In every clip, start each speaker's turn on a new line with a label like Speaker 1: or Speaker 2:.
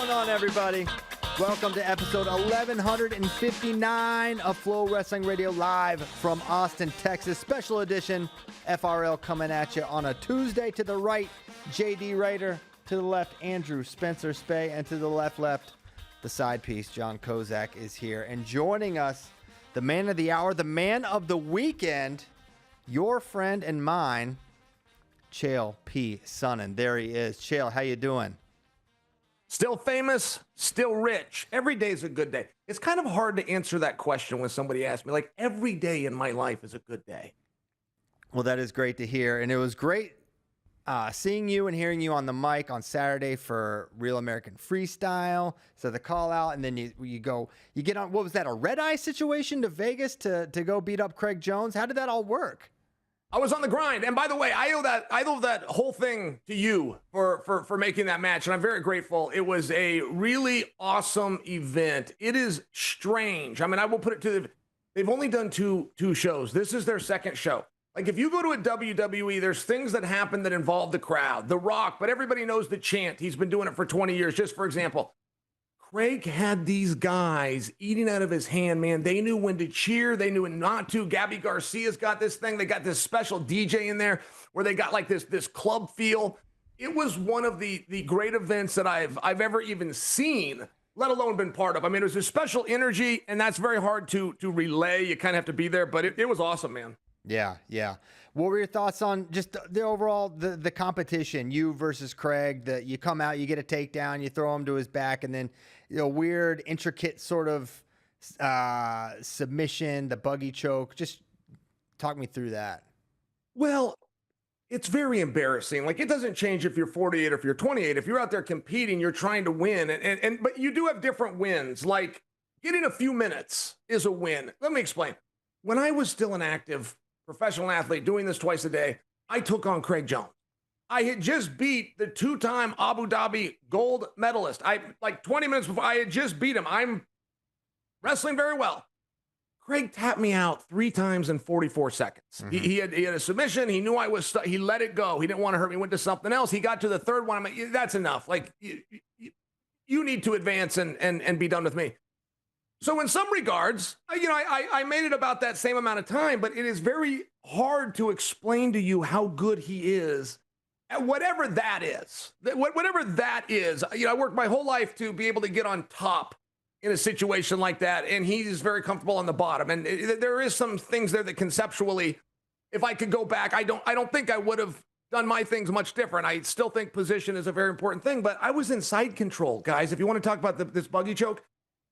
Speaker 1: going on, everybody? Welcome to episode 1159 of FloWrestling Radio live from Austin, Texas. Special edition FRL coming at you on a Tuesday. To the right, JD Raider. To the left, Andrew Spencer Spay. And to the left, the side piece, John Kozak is here. And joining us, the man of the hour, the man of the weekend, your friend and mine, Chael P. Sonnen. There he is. Chael, how you doing?
Speaker 2: Still famous, still rich. Every day is a good day. It's kind of hard to answer that question when somebody asks me, like, every day in my life is a good day.
Speaker 1: Well, that is great to hear. And it was great seeing you and hearing you on the mic on Saturday for Real American Freestyle. So the call out, and then you get on, what was that, a red eye situation to Vegas to go beat up Craig Jones? How did that all work?
Speaker 2: I was on the grind. And by the way, I owe that whole thing to you for making that match. And I'm very grateful. It was a really awesome event. It is strange. I mean, I will put it to they've only done two shows. This is their second show. Like, if you go to a WWE, there's things that happen that involve the crowd. The Rock, but everybody knows the chant. He's been doing it for 20 years. Just for example, Craig had these guys eating out of his hand, man. They knew when to cheer. They knew when not to. Gabby Garcia's got this thing. They got this special DJ in there where they got like this club feel. It was one of the great events that I've ever even seen, let alone been part of. I mean, it was a special energy, and that's very hard to relay. You kind of have to be there, but it was awesome, man. Yeah.
Speaker 1: What were your thoughts on just the overall, the competition, you versus Craig, that you come out, you get a takedown, you throw him to his back, and then, weird, intricate sort of submission, the buggy choke. Just talk me through that.
Speaker 2: Well, it's very embarrassing. Like, it doesn't change if you're 48 or if you're 28. If you're out there competing, you're trying to win. But you do have different wins. Like, getting a few minutes is a win. Let me explain. When I was still an active professional athlete doing this twice a day, I took on Craig Jones. I had just beat the two-time Abu Dhabi gold medalist. Like 20 minutes before, I had just beat him. I'm wrestling very well. Craig tapped me out 3 times in 44 seconds. Mm-hmm. He had a submission. He knew I was stuck. He let it go. He didn't want to hurt me. Went to something else. He got to the third one. I'm like, that's enough. Like, you need to advance and be done with me. So in some regards, I made it about that same amount of time, but it is very hard to explain to you how good he is at whatever that is. Whatever that is, I worked my whole life to be able to get on top in a situation like that, and he's very comfortable on the bottom. And there is some things there that conceptually, if I could go back, I don't think I would have done my things much different. I still think position is a very important thing, but I was in side control, guys. If you want to talk about this buggy choke,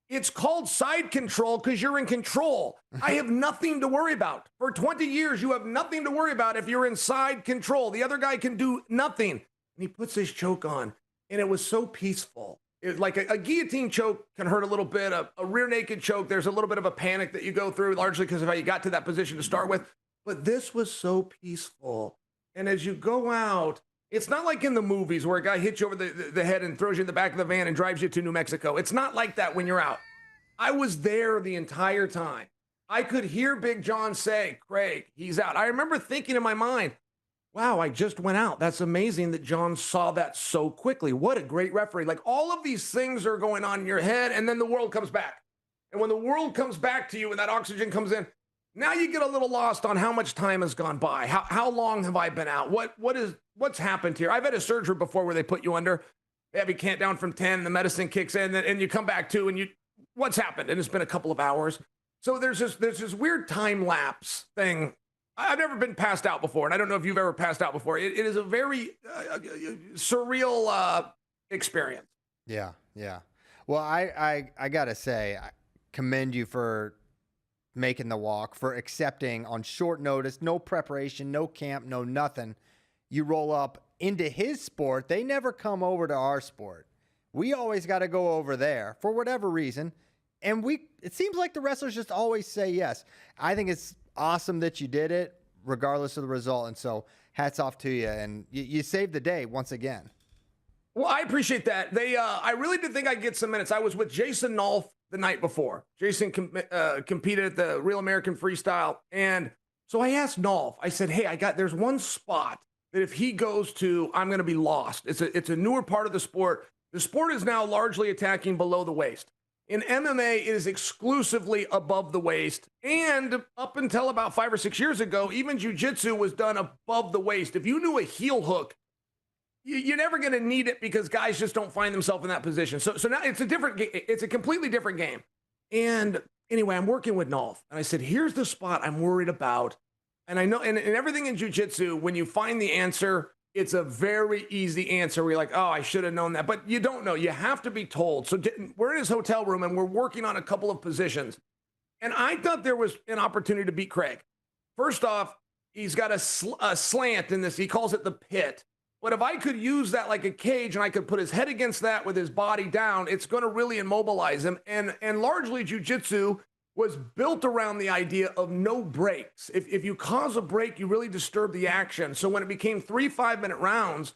Speaker 2: it's called side control because you're in control. I have nothing to worry about. For 20 years, you have nothing to worry about if you're in side control. The other guy can do nothing. And he puts his choke on, and it was so peaceful. It, like a guillotine choke can hurt a little bit. A rear naked choke, there's a little bit of a panic that you go through, largely because of how you got to that position to start with. But this was so peaceful. And as you go out, it's not like in the movies where a guy hits you over the head and throws you in the back of the van and drives you to New Mexico. It's not like that when you're out. I was there the entire time. I could hear Big John say, Craig, he's out. I remember thinking in my mind, wow, I just went out. That's amazing that John saw that so quickly. What a great referee. Like, all of these things are going on in your head, and then the world comes back. And when the world comes back to you and that oxygen comes in, now you get a little lost on how much time has gone by. How long have I been out? What's happened here? I've had a surgery before where they put you under. They have you count down from 10, the medicine kicks in, and you come back to, and what's happened? And it's been a couple of hours. So there's this weird time lapse thing. I've never been passed out before, and I don't know if you've ever passed out before. It is a very surreal experience.
Speaker 1: Yeah. Well, I gotta say, I commend you for making the walk, for accepting on short notice, no preparation, no camp, no nothing. You roll up into his sport. They never come over to our sport. We always got to go over there for whatever reason. And it seems like the wrestlers just always say yes. I think it's awesome that you did it, regardless of the result. And so hats off to you. And you saved the day once again.
Speaker 2: Well, I appreciate that. I really did think I'd get some minutes. I was with Jason Nolf the night before. Jason competed at the Real American Freestyle. And so I asked Nolf, I said, hey, there's one spot that if he goes to, I'm going to be lost. It's a newer part of the sport. The sport is now largely attacking below the waist. In MMA, it is exclusively above the waist. And up until about 5 or 6 years ago, even jiu-jitsu was done above the waist. If you knew a heel hook, you're never going to need it because guys just don't find themselves in that position. So now it's a completely different game. And anyway, I'm working with Nolf, and I said, here's the spot I'm worried about. And I know, and everything in jiu-jitsu, when you find the answer, it's a very easy answer where you're like, oh, I should have known that. But you don't know. You have to be told. So we're in his hotel room, and we're working on a couple of positions. And I thought there was an opportunity to beat Craig. First off, he's got a slant in this. He calls it the pit. But if I could use that like a cage and I could put his head against that with his body down, it's going to really immobilize him. And largely jiu-jitsu was built around the idea of no breaks. If you cause a break, you really disturb the action. So when it became 3 5-minute rounds,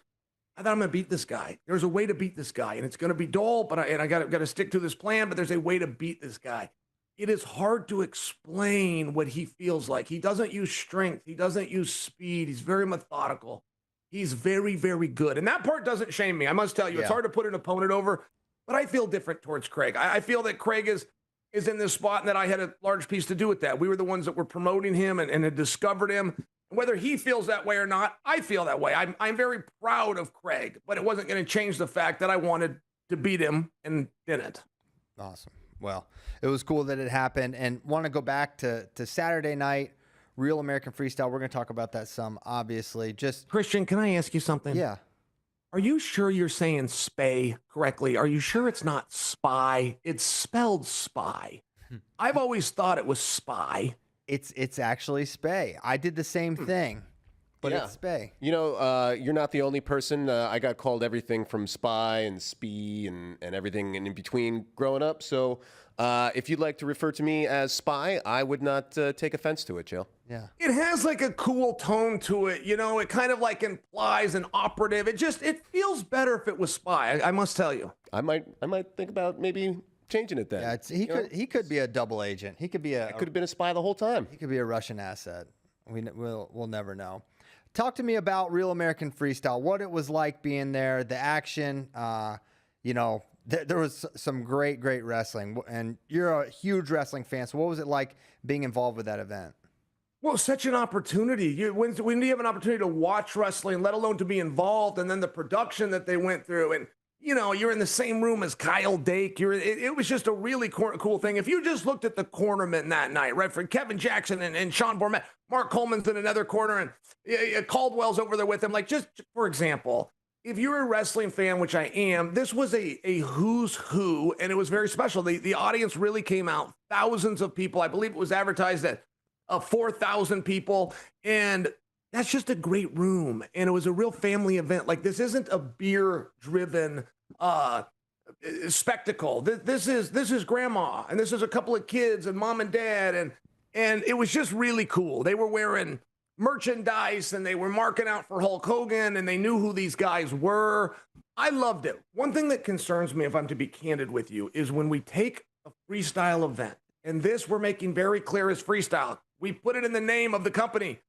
Speaker 2: I thought I'm going to beat this guy. There's a way to beat this guy, and it's going to be dull, but I got to stick to this plan, but there's a way to beat this guy. It is hard to explain what he feels like. He doesn't use strength. He doesn't use speed. He's very methodical. He's very, very good. And that part doesn't shame me. I must tell you, It's hard to put an opponent over, but I feel different towards Craig. I feel that Craig is in this spot and that I had a large piece to do with that. We were the ones that were promoting him and had discovered him. Whether he feels that way or not, I feel that way. I'm very proud of Craig, but it wasn't going to change the fact that I wanted to beat him and didn't.
Speaker 1: Awesome. Well, it was cool that it happened, and want to go back to Saturday night. Real American Freestyle. We're going to talk about that some, obviously. Just
Speaker 2: Christian, can I ask you something?
Speaker 1: Yeah.
Speaker 2: Are you sure you're saying spay correctly? Are you sure it's not spy? It's spelled spy. I've always thought it was spy.
Speaker 1: It's actually spay. I did the same thing, but it's spay.
Speaker 3: You know, you're not the only person. I got called everything from spy and spee and everything in between growing up. So if you'd like to refer to me as spy, I would not take offense to it, Chael.
Speaker 1: Yeah.
Speaker 2: It has like a cool tone to it. You know, it kind of like implies an operative. It feels better if it was spy. I must tell you.
Speaker 3: I might think about maybe changing it then.
Speaker 1: Yeah, he could be a double agent. He could be
Speaker 3: I could have been a spy the whole time.
Speaker 1: He could be a Russian asset. We'll never know. Talk to me about Real American Freestyle. What it was like being there, the action. You know, there was some great wrestling, and you're a huge wrestling fan. So what was it like being involved with that event?
Speaker 2: Well, such an opportunity. When you have an opportunity to watch wrestling, let alone to be involved, and then the production that they went through, and you know, you're in the same room as Kyle Dake. It was just a really cool thing. If you just looked at the cornermen that night, right, for Kevin Jackson and Sean Bormet, Mark Coleman's in another corner, and Caldwell's over there with him. Like, just for example, if you're a wrestling fan, which I am, this was a who's who, and it was very special. The audience really came out, thousands of people. I believe it was advertised at 4,000 people, and that's just a great room. And it was a real family event. Like, this isn't a beer-driven spectacle. This is grandma, and this is a couple of kids and mom and dad, and it was just really cool. They were wearing merchandise, and they were marking out for Hulk Hogan, and they knew who these guys were. I loved it. One thing that concerns me, if I'm to be candid with you, is when we take a freestyle event, and this we're making very clear is freestyle. We put it in the name of the company,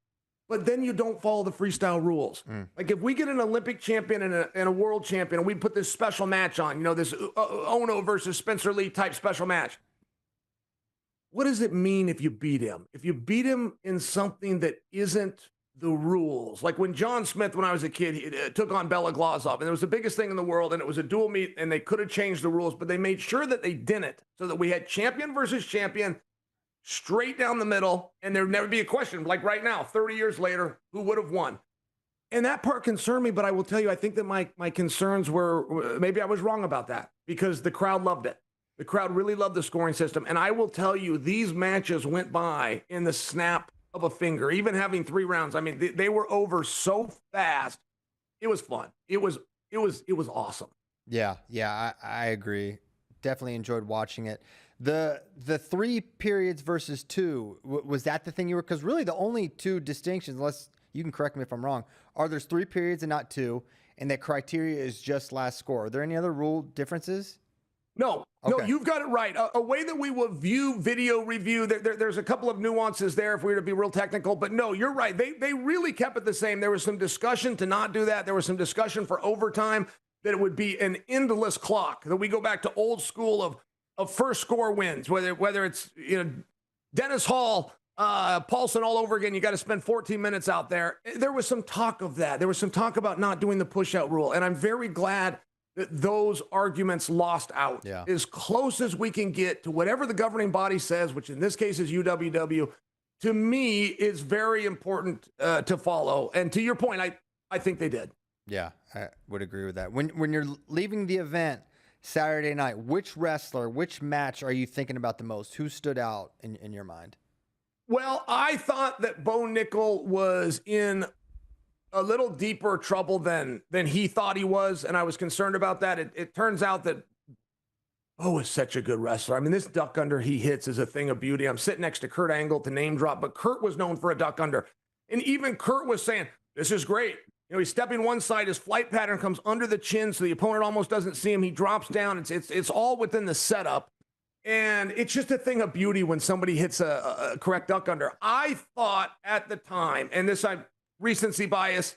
Speaker 2: but then you don't follow the freestyle rules. Like, if we get an Olympic champion and a world champion, and we put this special match on, you know, this Ono versus Spencer Lee type special match, what does it mean if you beat him? If you beat him in something that isn't the rules, like when John Smith, when I was a kid, he took on Bela Glazov, and it was the biggest thing in the world, and it was a dual meet, and they could have changed the rules, but they made sure that they didn't, so that we had champion versus champion, straight down the middle, and there'd never be a question. Like right now, 30 years later, who would have won? And that part concerned me, but I will tell you, I think that my concerns were, maybe I was wrong about that, because the crowd loved it. The crowd really loved the scoring system. And I will tell you, these matches went by in the snap of a finger, even having 3 rounds. I mean, they were over so fast. It was fun. It was awesome.
Speaker 1: Yeah, I agree. Definitely enjoyed watching it. The 3 periods versus 2, was that the thing you were? Because really the only 2 distinctions, unless you can correct me if I'm wrong, are there's 3 periods and not 2, and that criteria is just last score. Are there any other rule differences?
Speaker 2: No, you've got it right. A way that we will view video review, there's a couple of nuances there if we were to be real technical, but no, you're right. They really kept it the same. There was some discussion to not do that. There was some discussion for overtime. that it would be an endless clock, that we go back to old school of first score wins, whether it's, you know, Dennis Hall, Paulson all over again. You got to spend 14 minutes out there. There was some talk of that. There was some talk about not doing the push-out rule, and I'm very glad that those arguments lost out.
Speaker 1: Yeah.
Speaker 2: As close as we can get to whatever the governing body says, which in this case is UWW, to me is very important to follow. And to your point, I think they did.
Speaker 1: Yeah, I would agree with that. When you're leaving the event Saturday night, which wrestler, which match are you thinking about the most? Who stood out in your mind?
Speaker 2: Well, I thought that Bo Nickel was in a little deeper trouble than he thought he was, and I was concerned about that. It turns out that Bo is such a good wrestler. I mean, this duck under he hits is a thing of beauty. I'm sitting next to Kurt Angle to name drop, but Kurt was known for a duck under. And even Kurt was saying, this is great. You know, he's stepping one side, his flight pattern comes under the chin so the opponent almost doesn't see him. He drops down. It's all within the setup. And it's just a thing of beauty when somebody hits a correct duck under. I thought at the time, and this I'm recency bias,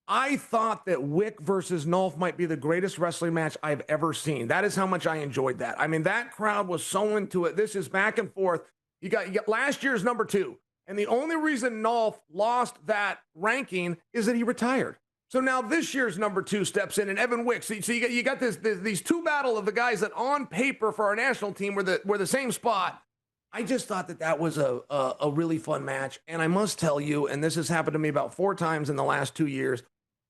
Speaker 2: I thought that Wick versus Nolf might be the greatest wrestling match I've ever seen. That is how much I enjoyed that. I mean, that crowd was so into it. This is back and forth. You got last year's number 2. And the only reason Nolf lost that ranking is that he retired. So now this year's number 2 steps in, and Evan Wick. So you got these two battle of the guys that on paper for our national team were the same spot. I just thought that was a really fun match. And I must tell you, and this has happened to me about 4 times in the last 2 years,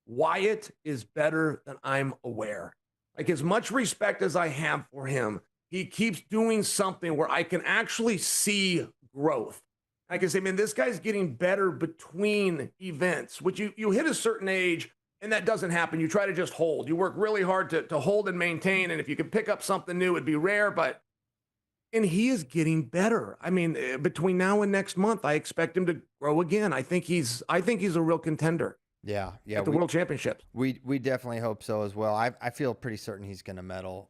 Speaker 2: Wyatt is better than I'm aware. Like, as much respect as I have for him, he keeps doing something where I can actually see growth. I can say, man, this guy's getting better between events, which you hit a certain age and that doesn't happen. You try to just hold. You work really hard to hold and maintain. And if you can pick up something new, it'd be rare, and he is getting better. I mean, between now and next month, I expect him to grow again. I think he's a real contender.
Speaker 1: Yeah.
Speaker 2: At the World Championships.
Speaker 1: We definitely hope so as well. I feel pretty certain he's going to medal,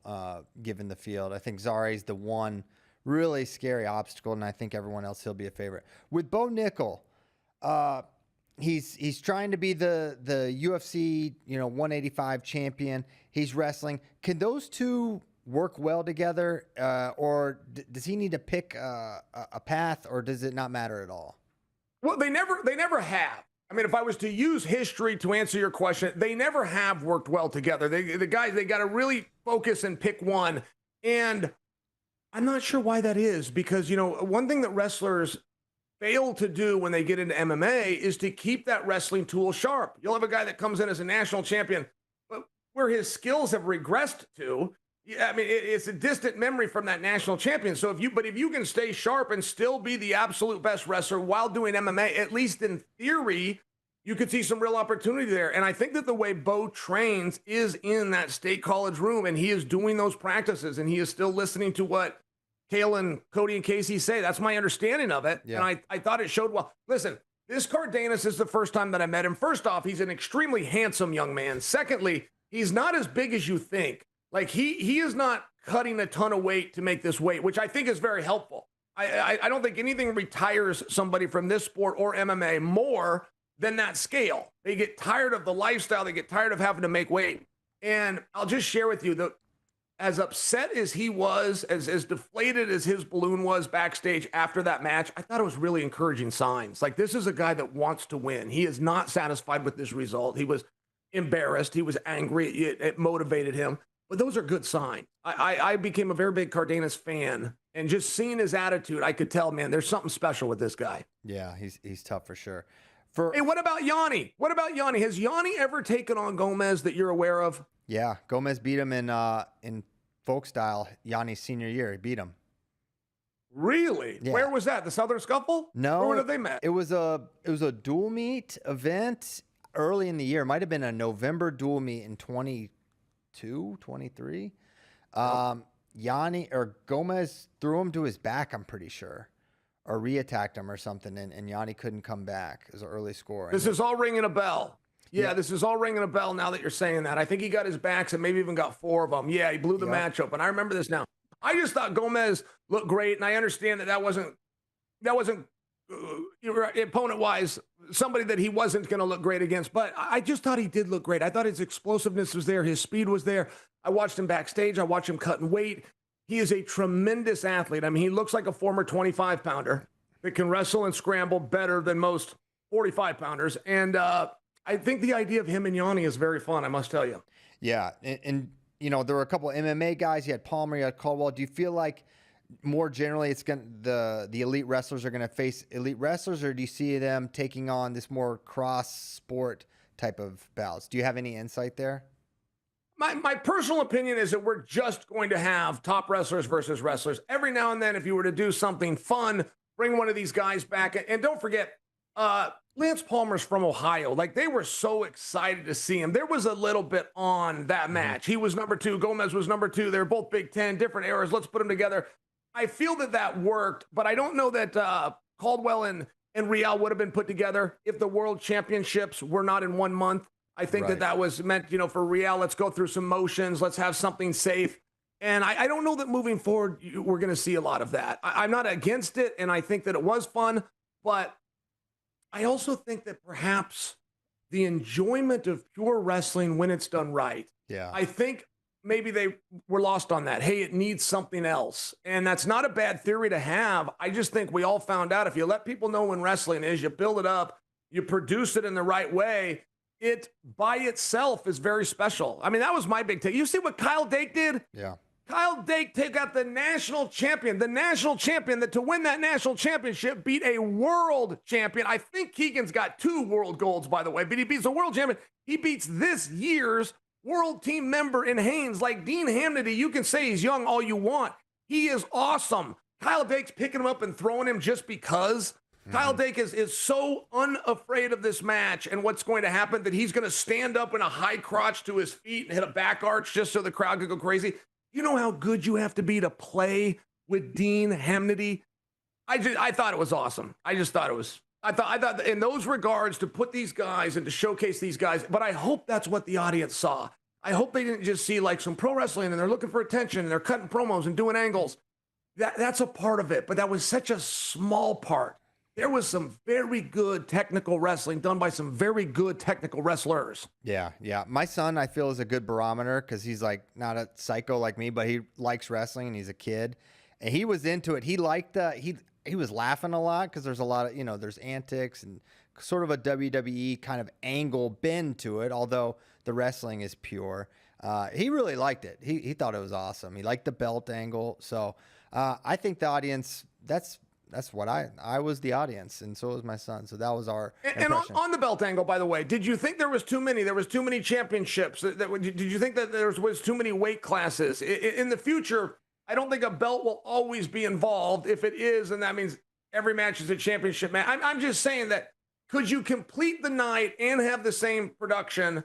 Speaker 1: given the field. I think Zare's the one really scary obstacle, and I think everyone else he'll be a favorite. With Bo Nickel, he's trying to be the UFC 185 champion. He's wrestling. Can those two work well together, or does he need to pick a path, or does it not matter at all?
Speaker 2: Well, they never have. I mean, if I was to use history to answer your question, they never have worked well together. The guys, they got to really focus and pick one. And I'm not sure why that is, because, one thing that wrestlers fail to do when they get into MMA is to keep that wrestling tool sharp. You'll have a guy that comes in as a national champion, but where his skills have regressed to, I mean, it's a distant memory from that national champion. So if you can stay sharp and still be the absolute best wrestler while doing MMA, at least in theory, you could see some real opportunity there. And I think that the way Bo trains is in that state college room, and he is doing those practices, and he is still listening to what Chael and Cody and Casey say. That's my understanding of it. Yeah. And I thought it showed well. Listen, this Cardenas is the first time that I met him. First off, he's an extremely handsome young man. Secondly, he's not as big as you think. Like, he is not cutting a ton of weight to make this weight, which I think is very helpful. I don't think anything retires somebody from this sport or MMA more than that scale. They get tired of the lifestyle. They get tired of having to make weight. And I'll just share with you that as upset as he was, as deflated as his balloon was backstage after that match, I thought it was really encouraging signs. Like, this is a guy that wants to win. He is not satisfied with this result. He was embarrassed. He was angry. It motivated him. But those are good signs. I became a very big Cardenas fan, and just seeing his attitude, I could tell, man, there's something special with this guy.
Speaker 1: Yeah, he's tough for sure.
Speaker 2: Hey, what about Yanni? Has Yanni ever taken on Gomez that you're aware of?
Speaker 1: Yeah, Gomez beat him in folk style. Yanni's senior year, he beat him.
Speaker 2: Really? Yeah. Where was that? The Southern Scuffle?
Speaker 1: No.
Speaker 2: Or where did they met?
Speaker 1: It was a dual meet event early in the year. It might have been a November dual meet in 22, 23. Yanni or Gomez threw him to his back, I'm pretty sure, or re-attacked him or something, and Yanni couldn't come back. It was an early score.
Speaker 2: This is all ringing a bell. Yeah, this is all ringing a bell now that you're saying that. I think he got his backs and maybe even got 4 of them. Yeah, he blew the match open. I remember this now. I just thought Gomez looked great, and I understand that wasn't opponent-wise, somebody that he wasn't going to look great against. But I just thought he did look great. I thought his explosiveness was there. His speed was there. I watched him backstage. I watched him cutting weight. He is a tremendous athlete. I mean, he looks like a former 25-pounder that can wrestle and scramble better than most 45-pounders. And I think the idea of him and Yanni is very fun, I must tell you.
Speaker 1: Yeah. And you know, there were a couple of MMA guys. You had Palmer, you had Caldwell. Do you feel like more generally it's going the elite wrestlers are going to face elite wrestlers, or do you see them taking on this more cross sport type of bouts? Do you have any insight there?
Speaker 2: My personal opinion is that we're just going to have top wrestlers versus wrestlers. Every now and then, if you were to do something fun, bring one of these guys back. And don't forget, Lance Palmer's from Ohio. Like, they were so excited to see him. There was a little bit on that match. He was number 2. Gomez was number 2. They're both Big Ten, different eras. Let's put them together. I feel that worked, but I don't know that Caldwell and Real would have been put together if the World Championships were not in 1 month. I think that was meant, you know, for Real, let's go through some motions. Let's have something safe. And I don't know that moving forward, we're going to see a lot of that. I'm not against it, and I think that it was fun, but I also think that perhaps the enjoyment of pure wrestling when it's done right.
Speaker 1: Yeah.
Speaker 2: I think maybe they were lost on that. Hey, it needs something else. And that's not a bad theory to have. I just think we all found out if you let people know when wrestling is, you build it up, you produce it in the right way, it by itself is very special. I mean, that was my big take. You see what Kyle Dake did?
Speaker 1: Yeah.
Speaker 2: Kyle Dake took out the national champion that to win that national championship beat a world champion. I think Keegan's got 2 world golds, by the way, but he beats a world champion. He beats this year's world team member in Haynes. Like Dean Hamnedy, you can say he's young all you want. He is awesome. Kyle Dake's picking him up and throwing him just because. Kyle Dake is so unafraid of this match and what's going to happen that he's going to stand up in a high crotch to his feet and hit a back arch just so the crowd could go crazy. You know how good you have to be to play with Dean Hamnedy? I thought it was awesome. I thought in those regards to put these guys and to showcase these guys, but I hope that's what the audience saw. I hope they didn't just see like some pro wrestling and they're looking for attention and they're cutting promos and doing angles. That's a part of it, but that was such a small part. There was some very good technical wrestling done by some very good technical wrestlers.
Speaker 1: Yeah, yeah. My son, I feel, is a good barometer because he's like not a psycho like me, but he likes wrestling and he's a kid. And he was into it. He liked he was laughing a lot because there's a lot of, you know, there's antics and sort of a WWE kind of angle bend to it, although the wrestling is pure. He really liked it. He thought it was awesome. He liked the belt angle. So I think the audience, that's what I was the audience, and so was my son. So that was our impression.
Speaker 2: And on the belt angle, by the way, did you think there was too many? There was too many championships. Did you think that there was too many weight classes? In the future, I don't think a belt will always be involved. If it is, and that means every match is a championship match. I'm just saying that could you complete the night and have the same production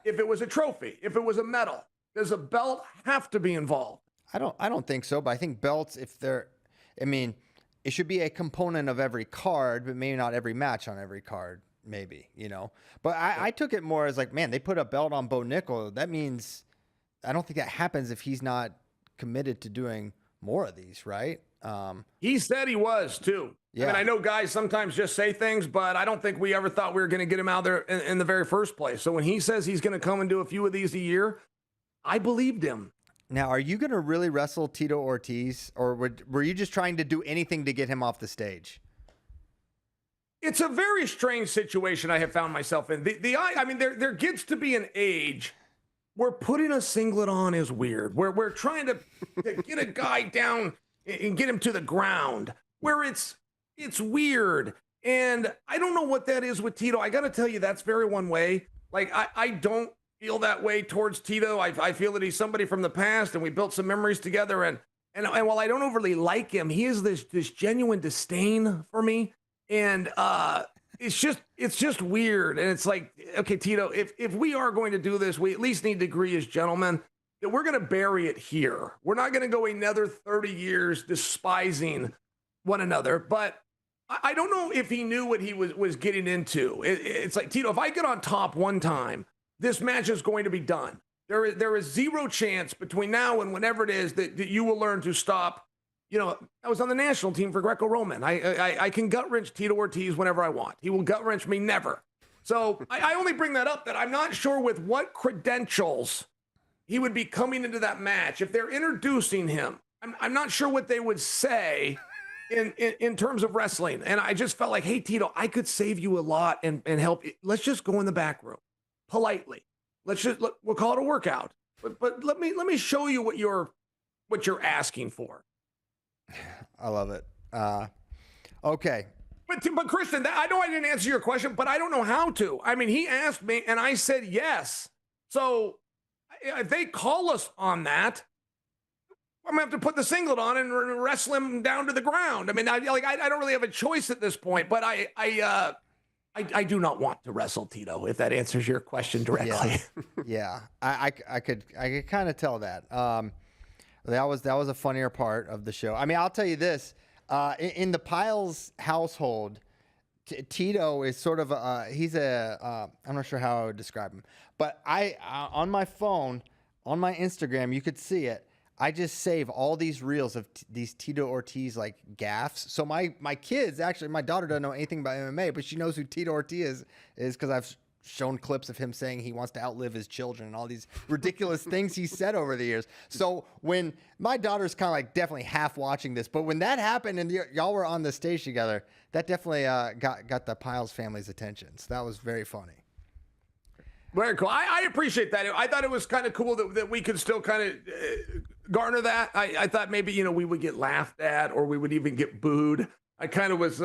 Speaker 2: if it was a trophy, if it was a medal? Does a belt have to be involved?
Speaker 1: I don't think so, but I think belts, it should be a component of every card, but maybe not every match on every card, maybe, you know. But I took it more as like, man, they put a belt on Bo Nickel. That means I don't think that happens if he's not committed to doing more of these, right?
Speaker 2: He said he was, too.
Speaker 1: Yeah.
Speaker 2: I mean, I know guys sometimes just say things, but I don't think we ever thought we were going to get him out there in the very first place. So when he says he's going to come and do a few of these a year, I believed him.
Speaker 1: Now, are you going to really wrestle Tito Ortiz, or were you just trying to do anything to get him off the stage?
Speaker 2: It's a very strange situation I have found myself in. There gets to be an age where putting a singlet on is weird, where we're trying to get a guy down and get him to the ground, where it's weird. And I don't know what that is with Tito. I got to tell you, that's very one way. Like, I don't feel that way towards Tito. I feel that he's somebody from the past, and we built some memories together. And while I don't overly like him, he has this genuine disdain for me. And it's just weird. And it's like, okay, Tito, if we are going to do this, we at least need to agree as gentlemen that we're going to bury it here. We're not going to go another 30 years despising one another. But I don't know if he knew what he was getting into. It's like, Tito, if I get on top one time, this match is going to be done. There is zero chance between now and whenever it is that you will learn to stop I was on the national team for Greco-Roman. I can gut wrench Tito Ortiz whenever I want. He will gut wrench me never. So I only bring that up that I'm not sure with what credentials he would be coming into that match. If they're introducing him, I'm not sure what they would say in terms of wrestling. And I just felt like, hey, Tito, I could save you a lot and help you. Let's just go in the back room politely. We'll call it a workout. But let me show you what you're asking for.
Speaker 1: I love it. Okay.
Speaker 2: But Christian, I know I didn't answer your question, but I don't know how to. I mean, he asked me and I said yes. So if they call us on that, I'm gonna have to put the singlet on and wrestle him down to the ground. I mean, I don't really have a choice at this point, but I do not want to wrestle Tito, if that answers your question directly.
Speaker 1: Yeah. I could kind of tell that. That was a funnier part of the show. I mean, I'll tell you this, in the Piles household, Tito is sort of I'm not sure how I would describe him, but on my phone, on my Instagram, you could see it. I just save all these reels of these Tito Ortiz like gaffes. So my kids, actually, my daughter doesn't know anything about MMA, but she knows who Tito Ortiz is because I've shown clips of him saying he wants to outlive his children and all these ridiculous things he said over the years. So when my daughter's kind of like definitely half watching this, but when that happened and y'all were on the stage together, that definitely got the Piles family's attention. So that was very funny.
Speaker 2: Very cool. I appreciate that. I thought it was kind of cool that we could still kind of garner that. I thought maybe, we would get laughed at or we would even get booed. I kind of was,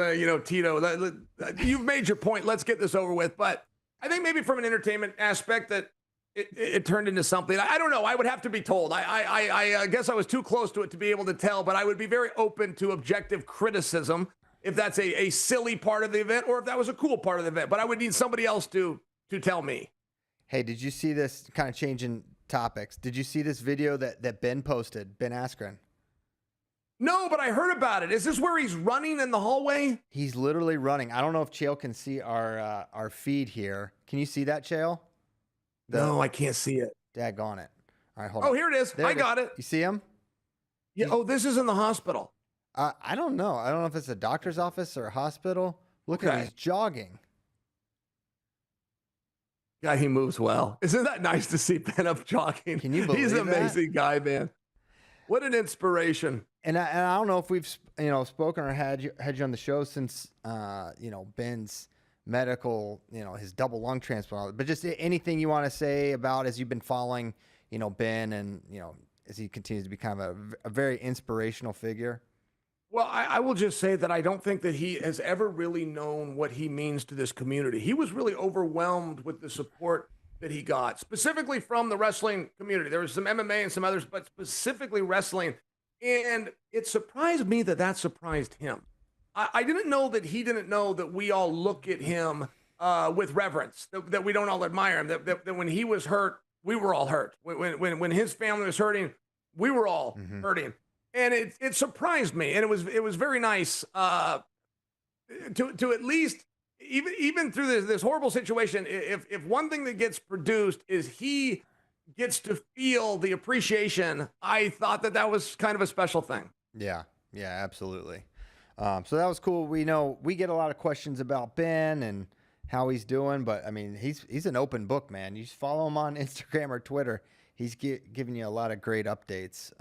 Speaker 2: Tito, you've made your point. Let's get this over with. But I think maybe from an entertainment aspect that it turned into something. I don't know. I would have to be told. I guess I was too close to it to be able to tell, but I would be very open to objective criticism if that's a silly part of the event or if that was a cool part of the event. But I would need somebody else to tell me.
Speaker 1: Hey, did you see this, kind of changing topics? Did you see this video that Ben posted, Ben Askren?
Speaker 2: No, but I heard about it. Is this where he's running in the hallway?
Speaker 1: He's literally running. I don't know if Chael can see our feed here. Can you see that, Chael?
Speaker 2: No, I can't see it.
Speaker 1: Daggone it. All right, hold on.
Speaker 2: Oh, here it is. I got it.
Speaker 1: You see him?
Speaker 2: Yeah. Oh, this is in the hospital.
Speaker 1: I don't know. I don't know if it's a doctor's office or a hospital. Look at him. He's jogging.
Speaker 2: Yeah, he moves well. Isn't that nice to see Ben up jogging?
Speaker 1: Can you believe
Speaker 2: He's an amazing
Speaker 1: that?
Speaker 2: guy, man. What an inspiration.
Speaker 1: And I don't know if we've spoken or had you on the show since Ben's medical, his double lung transplant, but just anything you want to say about as you've been following, Ben and as he continues to be kind of a very inspirational figure.
Speaker 2: Well, I will just say that I don't think that he has ever really known what he means to this community. He was really overwhelmed with the support that he got, specifically from the wrestling community. There was some MMA and some others, but specifically wrestling. And it surprised me that surprised him. I didn't know that he didn't know that we all look at him with reverence, that we don't all admire him, that when he was hurt, we were all hurt. When his family was hurting, we were all hurting. And it surprised me, and it was very nice to at least even through this horrible situation. If one thing that gets produced is he gets to feel the appreciation, I thought that was kind of a special thing.
Speaker 1: Yeah, absolutely. So that was cool. We know we get a lot of questions about Ben and how he's doing, but I mean he's an open book, man. You just follow him on Instagram or Twitter. He's giving you a lot of great updates.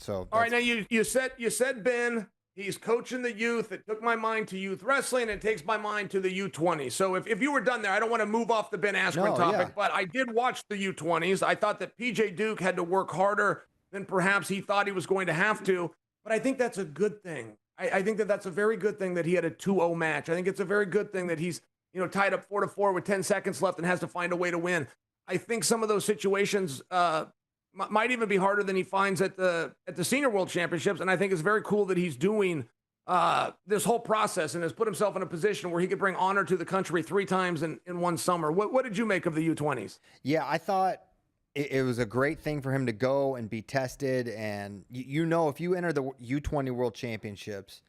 Speaker 1: So
Speaker 2: all right, now you said Ben, he's coaching the youth. It took my mind to youth wrestling. It takes my mind to the U20. So if you were done there, I don't want to move off the Ben Askren topic, but I did watch the U20s. I thought that PJ Duke had to work harder than perhaps he thought he was going to have to, but I think that's a good thing. I think that's a very good thing that he had a 2-0 match. I think it's a very good thing that he's tied up 4-4 with 10 seconds left and has to find a way to win. I think some of those situations might even be harder than he finds at the Senior World Championships, and I think it's very cool that he's doing this whole process and has put himself in a position where he could bring honor to the country 3 times in one summer. What did you make of the U20s?
Speaker 1: Yeah, I thought it was a great thing for him to go and be tested, and if you enter the U20 World Championships,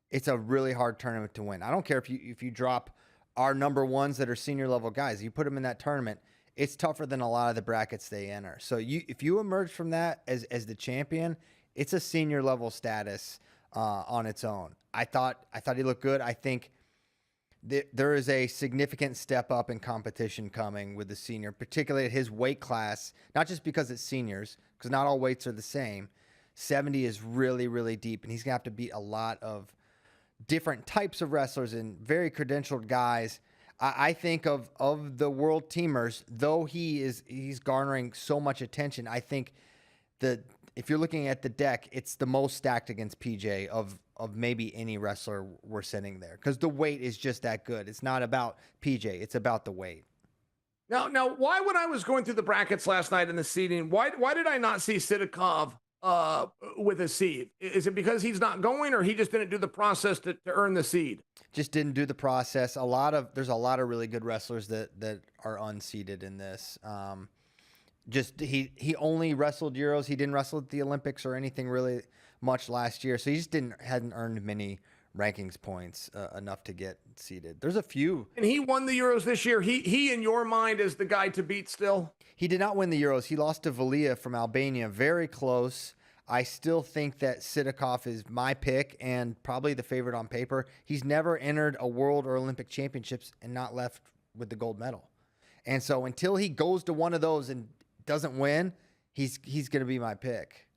Speaker 1: it's a really hard tournament to win. I don't care if you drop our number ones that are senior level guys, you put them in that tournament, it's tougher than a lot of the brackets they enter. So if you emerge from that as the champion, it's a senior level status on its own. I thought he looked good. I think there is a significant step up in competition coming with the senior, particularly at his weight class, not just because it's seniors, because not all weights are the same. 70 is really, really deep, and he's going to have to beat a lot of different types of wrestlers and very credentialed guys. I think of the world teamers, though he's garnering so much attention, I think if you're looking at the deck, it's the most stacked against PJ of maybe any wrestler we're sending there, because the weight is just that good. It's not about PJ, it's about the weight.
Speaker 2: Now, why, when I was going through the brackets last night in the seeding, why did I not see Sidakov with a seed? Is it because he's not going, or he just didn't do the process to earn the seed?
Speaker 1: Just didn't do the process. There's a lot of really good wrestlers that are unseeded in this. He only wrestled Euros. He didn't wrestle at the Olympics or anything really much last year, so he just hadn't earned many rankings points enough to get seeded. There's a few. And
Speaker 2: he won the Euros this year. He in your mind is the guy to beat still?
Speaker 1: He did not win the Euros. He lost to Valia from Albania. Very close. I still think that Sidakov is my pick and probably the favorite on paper. He's never entered a world or Olympic championships and not left with the gold medal. And so until he goes to one of those and doesn't win, he's going to be my pick.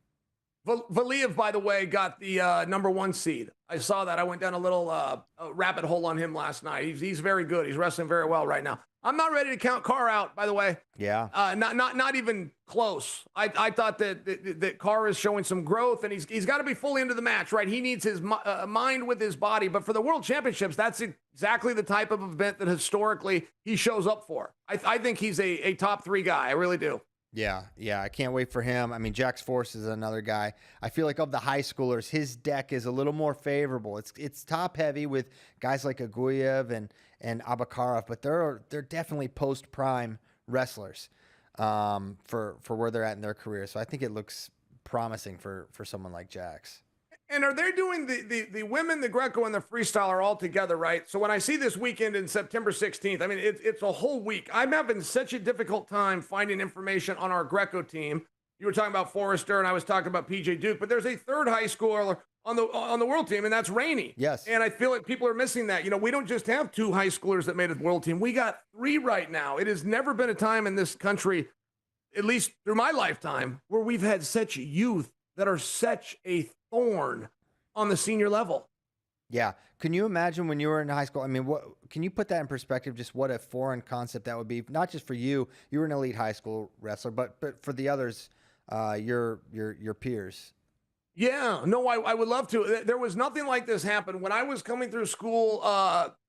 Speaker 2: Valiev, by the way, got the #1 seed. I saw that. I went down a little rabbit hole on him last night. He's very good. He's wrestling very well right now. I'm not ready to count Carr out, by the way.
Speaker 1: Yeah.
Speaker 2: Not even close. I thought that Carr is showing some growth, and he's got to be fully into the match, right? He needs his mind with his body. But for the World Championships, that's exactly the type of event that historically he shows up for. I think he's a top 3 guy. I really do.
Speaker 1: Yeah, I can't wait for him. I mean, Jax Force is another guy. I feel like of the high schoolers, his deck is a little more favorable. It's top heavy with guys like Aguyev and Abakarov, but they're definitely post prime wrestlers for where they're at in their career. So I think it looks promising for someone like Jax.
Speaker 2: And are they doing the women, the Greco, and the freestyle are all together, right? So when I see this weekend in September 16th, I mean, it's a whole week. I'm having such a difficult time finding information on our Greco team. You were talking about Forrester, and I was talking about PJ Duke, but there's a third high schooler on the world team, and that's Rainey.
Speaker 1: Yes.
Speaker 2: And I feel like people are missing that. You know, we don't just have 2 high schoolers that made a world team. We got 3 right now. It has never been a time in this country, at least through my lifetime, where we've had such youth that are such a thorn on the senior level.
Speaker 1: Yeah. Can you imagine when you were in high school? I mean, can you put that in perspective? Just what a foreign concept that would be, not just for you. You were an elite high school wrestler, but for the others, your peers.
Speaker 2: Yeah, no, I would love to. There was nothing like this happen when I was coming through school.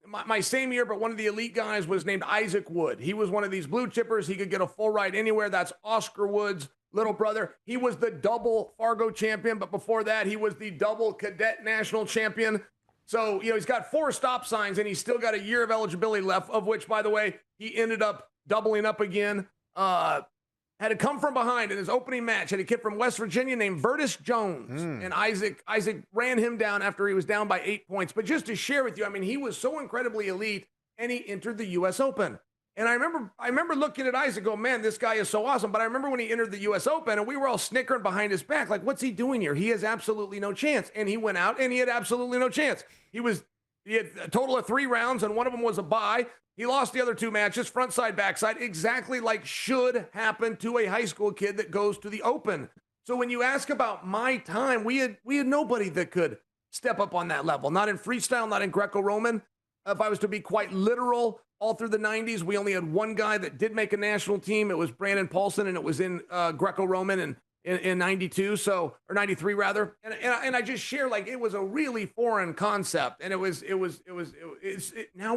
Speaker 2: My same year, but one of the elite guys was named Isaac Wood. He was one of these blue chippers. He could get a full ride anywhere. That's Oscar Wood's little brother. He was the double Fargo champion, but before that, he was the double cadet national champion. So, you know, he's got 4 stop signs, and he's still got a year of eligibility left, of which, by the way, he ended up doubling up again. Had to come from behind in his opening match. Had a kid from West Virginia named Vertus Jones. And Isaac ran him down after he was down by 8 points. But just to share with you, I mean, he was so incredibly elite, and he entered the U.S. Open. And I remember looking at Isaac, go, man, this guy is so awesome. But I remember when he entered the U.S. Open, and we were all snickering behind his back, like, what's he doing here? He has absolutely no chance. And he went out, and he had absolutely no chance. He had a total of 3 rounds, and one of them was a bye. He lost the other 2 matches, front side, backside, exactly like should happen to a high school kid that goes to the Open. So when you ask about my time, we had nobody that could step up on that level. Not in freestyle, not in Greco-Roman. If I was to be quite literal, all through the 90s, we only had one guy that did make a national team. It was Brandon Paulson, and it was in Greco-Roman in 92, or 93 rather. And I just share, like, it was a really foreign concept, and now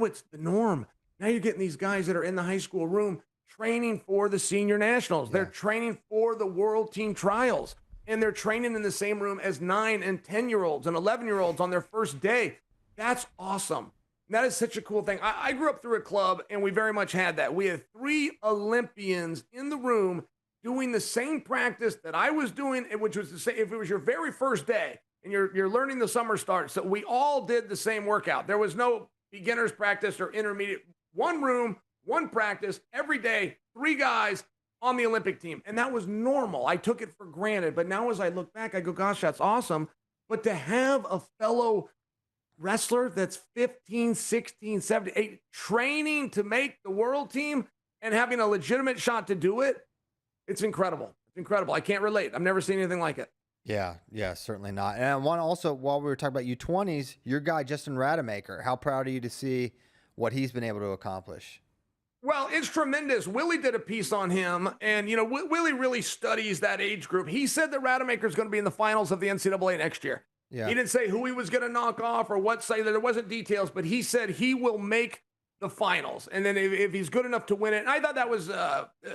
Speaker 2: it's the norm. Now you're getting these guys that are in the high school room training for the senior nationals. They're training for the world team trials, and they're training in the same room as 9 and 10-year-olds and 11-year-olds on their first day. That's awesome. That is such a cool thing. I grew up through a club, and we very much had that. We had 3 Olympians in the room doing the same practice that I was doing, which was to say, if it was your very first day and you're learning the summer start, so we all did the same workout. There was no beginner's practice or intermediate. One room, one practice, every day, 3 guys on the Olympic team. And that was normal. I took it for granted. But now as I look back, I go, gosh, that's awesome. But to have a fellow wrestler that's 15, 16, 17, 18, training to make the world team and having a legitimate shot to do it, it's incredible. It's incredible. I can't relate. I've never seen anything like it.
Speaker 1: Yeah, certainly not. And I want also, while we were talking about U20s, your guy, Justin Rademacher, how proud are you to see what he's been able to accomplish?
Speaker 2: Well, it's tremendous. Willie did a piece on him, and, Willie really studies that age group. He said that Rademacher is going to be in the finals of the NCAA next year.
Speaker 1: Yeah.
Speaker 2: He didn't say who he was going to knock off or what side. There wasn't details, but he said he will make the finals. And then if he's good enough to win it, and I thought that was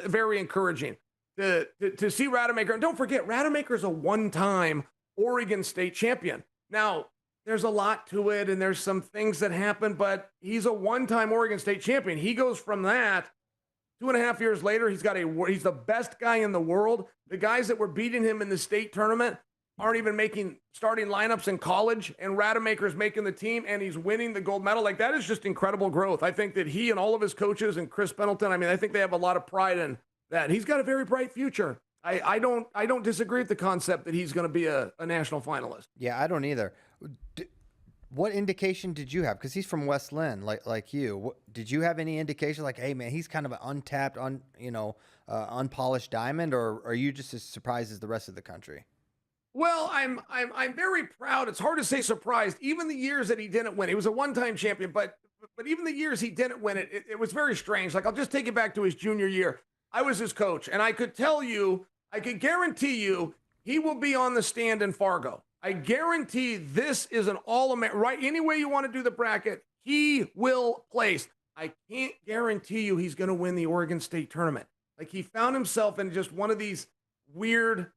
Speaker 2: very encouraging to see Rademacher. And don't forget, Rademacher is a one-time Oregon State champion. Now, there's a lot to it, and there's some things that happen, but he's a one-time Oregon State champion. He goes from that 2.5 years later. He's the best guy in the world. The guys that were beating him in the state tournament aren't even making starting lineups in college, and Rademacher's making the team, and he's winning the gold medal. Like, that is just incredible growth. I think that he and all of his coaches and Chris Pendleton, I think they have a lot of pride in that. He's got a very bright future. I don't disagree with the concept that he's going to be a national finalist.
Speaker 1: Yeah, I don't either. What indication did you have? Because he's from West Lynn, like you. Did you have any indication, like, hey man, he's kind of an untapped, unpolished diamond, or are you just as surprised as the rest of the country?
Speaker 2: Well, I'm very proud. It's hard to say surprised. Even the years that he didn't win, he was a one-time champion, but even the years he didn't win it was very strange. Like, I'll just take it back to his junior year. I was his coach, and I could guarantee you, he will be on the stand in Fargo. I guarantee this is an all-American, right? Any way you want to do the bracket, he will place. I can't guarantee you he's going to win the Oregon State tournament. Like, he found himself in just one of these weird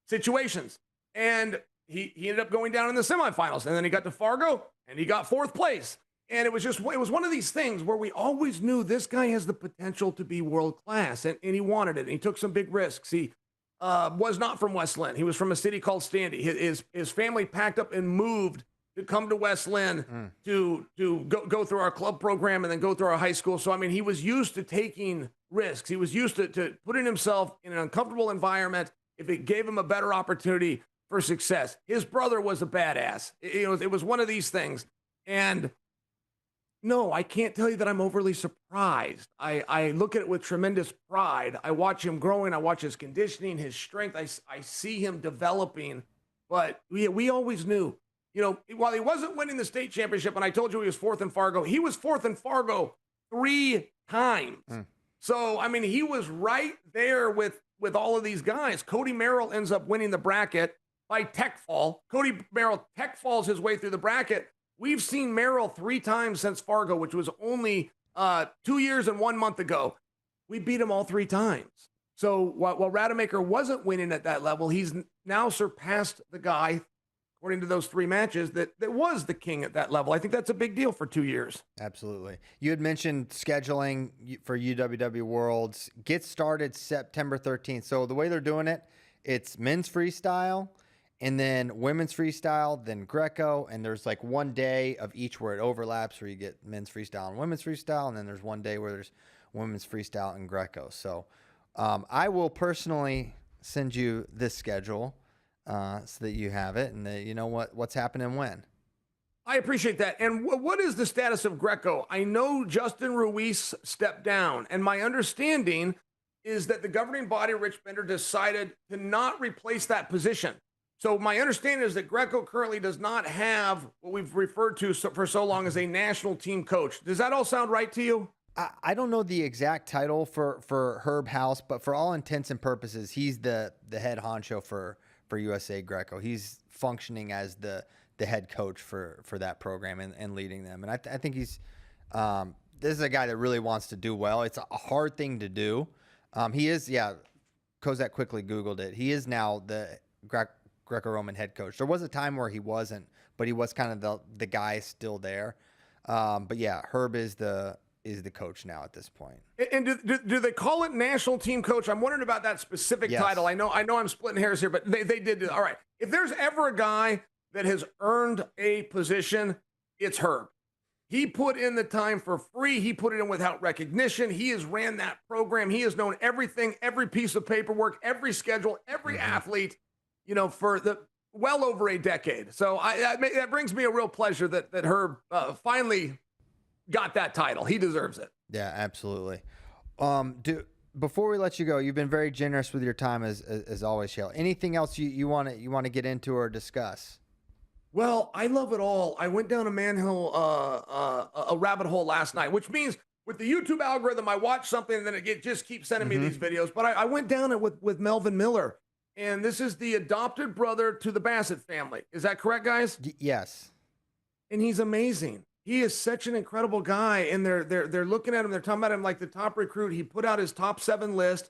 Speaker 2: situations. And he ended up going down in the semifinals. And then he got to Fargo, and he got 4th place. And it was one of these things where we always knew this guy has the potential to be world-class, and he wanted it. And he took some big risks. He was not from West Lynn. He was from a city called Standy. His family packed up and moved to come to West Lynn to go through our club program and then go through our high school. So, he was used to taking risks. He was used to putting himself in an uncomfortable environment if it gave him a better opportunity for success. His brother was a badass. It was one of these things. And no, I can't tell you that I'm overly surprised. I look at it with tremendous pride. I watch him growing. I watch his conditioning, his strength. I see him developing. But we always knew, while he wasn't winning the state championship, and I told you he was 4th in Fargo, he was 4th in Fargo 3 times. So, he was right there with all of these guys. Cody Merrill ends up winning the bracket by tech fall. Cody Merrill tech falls his way through the bracket. We've seen Merrill 3 times since Fargo, which was only 2 years and 1 month ago. We beat him all 3 times. So while Rademacher wasn't winning at that level, he's now surpassed the guy, according to those 3 matches, that was the king at that level. I think that's a big deal for 2 years.
Speaker 1: Absolutely. You had mentioned scheduling for UWW Worlds. Gets started September 13th. So the way they're doing it, it's men's freestyle, and then women's freestyle, then Greco, and there's like 1 day of each where it overlaps, where you get men's freestyle and women's freestyle, and then there's 1 day where there's women's freestyle and Greco. So I will personally send you this schedule so that you have it and that you know what's happening when.
Speaker 2: I appreciate that. And what is the status of Greco? I know Justin Ruiz stepped down, and my understanding is that the governing body, Rich Bender, decided to not replace that position. So my understanding is that Greco currently does not have what we've referred to for so long as a national team coach. Does that all sound right to you?
Speaker 1: I don't know the exact title for Herb House, but for all intents and purposes, he's the head honcho for USA Greco. He's functioning as the head coach for that program and leading them. And I think he's this is a guy that really wants to do well. It's a hard thing to do. He is, Kozak quickly Googled it. He is now the Greco-Roman head coach. There was a time where he wasn't, but he was kind of the guy still there. But yeah, Herb is the coach now at this point.
Speaker 2: And do they call it national team coach? I'm wondering about that specific title. I know I'm splitting hairs here, but they did do. All right. If there's ever a guy that has earned a position, it's Herb. He put in the time for free. He put it in without recognition. He has ran that program. He has known everything, every piece of paperwork, every schedule, every athlete, for the well over a decade. So that brings me a real pleasure that Herb finally got that title. He deserves it.
Speaker 1: Yeah, absolutely. Before we let you go, you've been very generous with your time as always, Chael. Anything else you want to get into or discuss?
Speaker 2: Well, I love it all. I went down a rabbit hole last night, which means with the YouTube algorithm, I watch something and then it just keeps sending me these videos. But I went down it with Melvin Miller, and this is the adopted brother to the Bassett family. Is that correct, guys?
Speaker 1: Yes.
Speaker 2: And he's amazing. He is such an incredible guy, and they're looking at him. They're talking about him like the top recruit. He put out his top 7 list.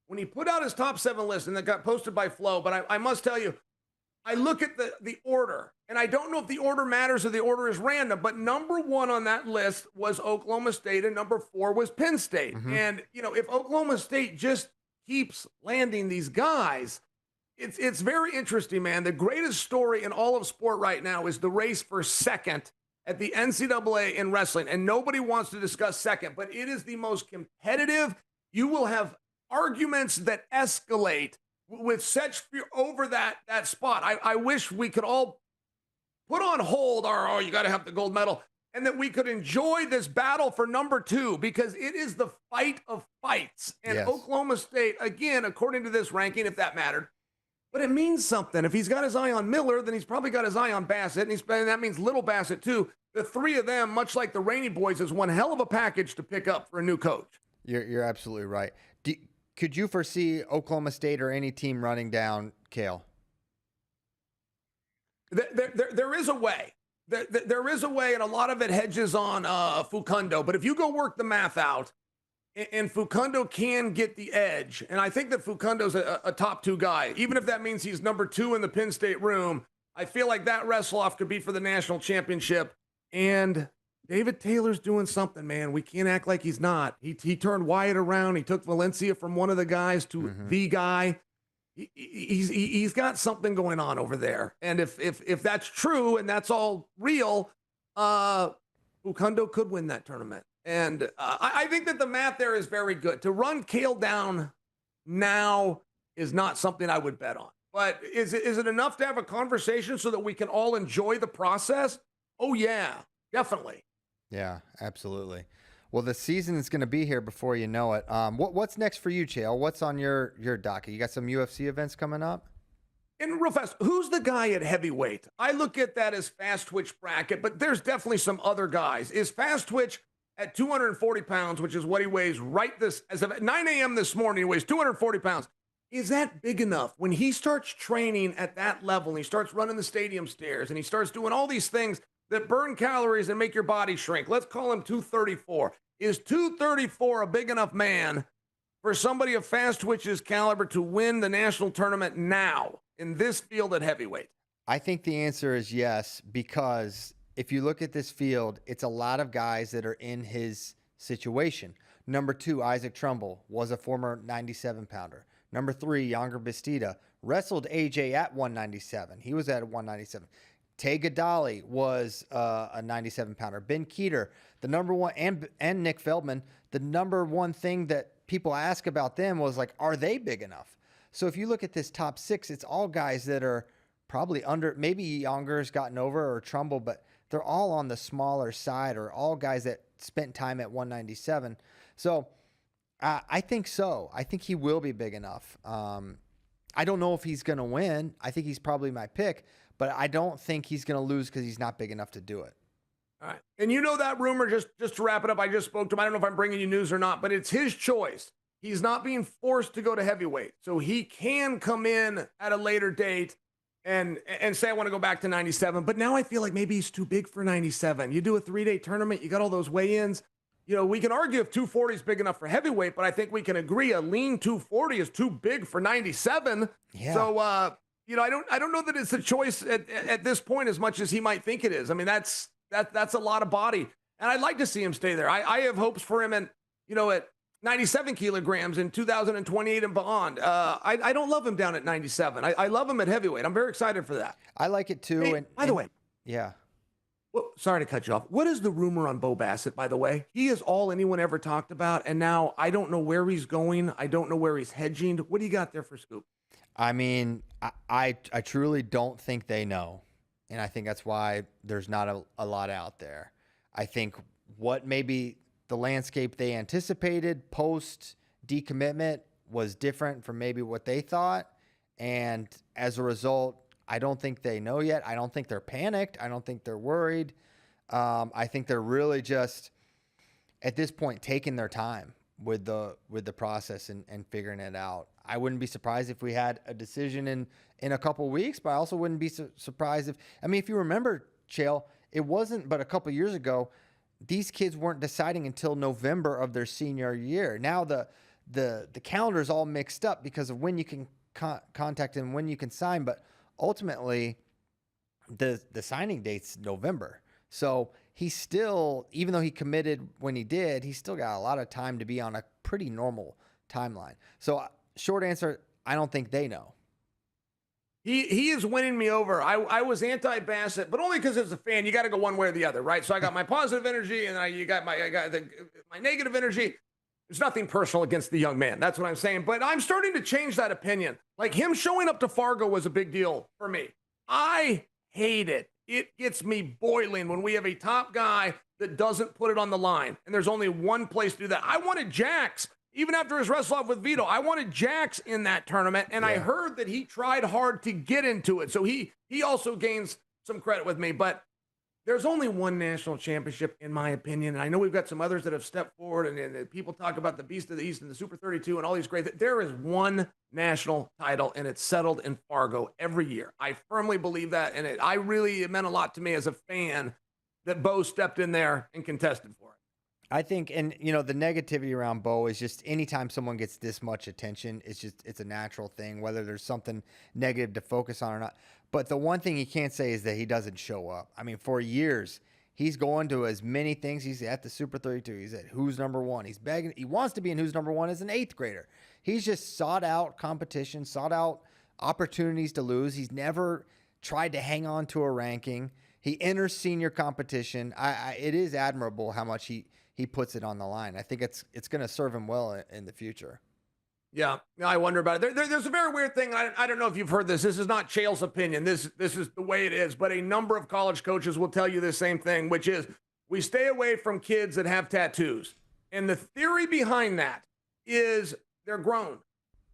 Speaker 2: When he put out his top 7 list, and that got posted by Flo, but I must tell you, I look at the order, and I don't know if the order matters or the order is random, but number 1 on that list was Oklahoma State, and number 4 was Penn State. And, if Oklahoma State just keeps landing these guys, it's very interesting, man. The greatest story in all of sport right now is the race for second at the NCAA in wrestling, and nobody wants to discuss second, but it is the most competitive. You will have arguments that escalate with such fear over that spot. I wish we could all put on hold you got to have the gold medal, and that we could enjoy this battle for number 2, because it is the fight of fights. And
Speaker 1: Yes.
Speaker 2: Oklahoma State, again, according to this ranking, if that mattered, but it means something. If he's got his eye on Miller, then he's probably got his eye on Bassett, and that means Little Bassett too. The 3 of them, much like the Rainey Boys, is one hell of a package to pick up for a new coach.
Speaker 1: You're absolutely right. Could you foresee Oklahoma State or any team running down Chael?
Speaker 2: There is a way. There is a way, and a lot of it hedges on Fukundo. But if you go work the math out, and Fukundo can get the edge, and I think that Fukundo's a top 2 guy, even if that means he's number 2 in the Penn State room. I feel like that wrestle-off could be for the national championship. And David Taylor's doing something, man. We can't act like he's not. He turned Wyatt around. He took Valencia from one of the guys to the guy. He's got something going on over there. And if that's true and that's all real, Fukundo could win that tournament. And I think that the math there is very good. To run Chael down now is not something I would bet on. But is it enough to have a conversation so that we can all enjoy the process? Oh, yeah, definitely.
Speaker 1: Yeah, absolutely. Well, the season is going to be here before you know it. What's next for you, Chael? What's on your docket? You got some UFC events coming up?
Speaker 2: And real fast, who's the guy at heavyweight? I look at that as Fast Twitch bracket, but there's definitely some other guys. Is Fast Twitch at 240 pounds, which is what he weighs as of 9 a.m. this morning, he weighs 240 pounds. Is that big enough? When he starts training at that level, and he starts running the stadium stairs, and he starts doing all these things that burn calories and make your body shrink, let's call him 234. Is 234 a big enough man for somebody of Fast Twitch's caliber to win the national tournament now in this field at heavyweight?
Speaker 1: I think the answer is yes, because if you look at this field, it's a lot of guys that are in his situation. Number 2, Isaac Trumbull was a former 97-pounder. Number 3, Younger Bastida wrestled AJ at 197. He was at 197. Tay Gadali was a 97-pounder. Ben Keeter, the number 1, and Nick Feldman, the number 1 thing that people ask about them was like, are they big enough? So if you look at this top 6, it's all guys that are probably under, maybe Younger's gotten over or Trumbull, but they're all on the smaller side, or all guys that spent time at 197. So I think so. I think he will be big enough. I don't know if he's going to win. I think he's probably my pick, but I don't think he's going to lose because he's not big enough to do it.
Speaker 2: All right. And you know that rumor, just to wrap it up, I just spoke to him. I don't know if I'm bringing you news or not, but it's his choice. He's not being forced to go to heavyweight. So he can come in at a later date and say, I want to go back to 97. But now I feel like maybe he's too big for 97. You do a 3-day tournament, you got all those weigh-ins. You know, we can argue if 240 is big enough for heavyweight, but I think we can agree a lean 240 is too big for 97.
Speaker 1: Yeah.
Speaker 2: So, you know, I don't know that it's a choice at this point as much as he might think it is. I mean, that's a lot of body, and I'd like to see him stay there. I have hopes for him, at 97 kilograms in 2028 and beyond. I don't love him down at 97. I love him at heavyweight. I'm very excited for that.
Speaker 1: I like it too.
Speaker 2: Hey, by the way,
Speaker 1: yeah.
Speaker 2: Well, sorry to cut you off. What is the rumor on Bo Bassett, by the way? He is all anyone ever talked about, and now I don't know where he's going. I don't know where he's hedging. What do you got there for scoop?
Speaker 1: I mean, I truly don't think they know. And I think that's why there's not a lot out there. I think what maybe the landscape they anticipated post decommitment was different from maybe what they thought. And as a result, I don't think they know yet. I don't think they're panicked. I don't think they're worried. I think they're really just at this point taking their time with the process and figuring it out. I wouldn't be surprised if we had a decision in a couple weeks, but I also wouldn't be surprised if you remember, Chael, it wasn't but a couple years ago, these kids weren't deciding until November of their senior year. Now the calendar is all mixed up because of when you can contact him, when you can sign, but ultimately the signing date's November. So he's still, even though he committed when he did, he's still got a lot of time to be on a pretty normal timeline. So short answer, I don't think they know.
Speaker 2: He is winning me over. I was anti-Bassett, but only because as a fan, you got to go one way or the other, right? So I got my positive energy, and I got my negative energy. There's nothing personal against the young man. That's what I'm saying. But I'm starting to change that opinion. Like him showing up to Fargo was a big deal for me. I hate it. It gets me boiling when we have a top guy that doesn't put it on the line. And there's only one place to do that. I wanted Jax. Even after his wrestle-off with Vito, I wanted Jax in that tournament, and I heard that he tried hard to get into it. So he also gains some credit with me. But there's only one national championship, in my opinion. And I know we've got some others that have stepped forward, and people talk about the Beast of the East and the Super 32 and all these great. There is one national title, and it's settled in Fargo every year. I firmly believe that, and it meant a lot to me as a fan that Bo stepped in there and contested for it.
Speaker 1: I think, and the negativity around Bo is just anytime someone gets this much attention, it's a natural thing, whether there's something negative to focus on or not. But the one thing you can't say is that he doesn't show up. I mean, for years, he's going to as many things. He's at the Super 32. He's at Who's Number One. He's begging. He wants to be in Who's Number One as an 8th grader. He's just sought out competition, sought out opportunities to lose. He's never tried to hang on to a ranking. He enters senior competition. It is admirable how much he puts it on the line. I think it's going to serve him well in the future.
Speaker 2: Yeah, I wonder about it. There's a very weird thing. I don't know if you've heard this. This is not Chael's opinion. This is the way it is. But a number of college coaches will tell you the same thing, which is we stay away from kids that have tattoos. And the theory behind that is they're grown.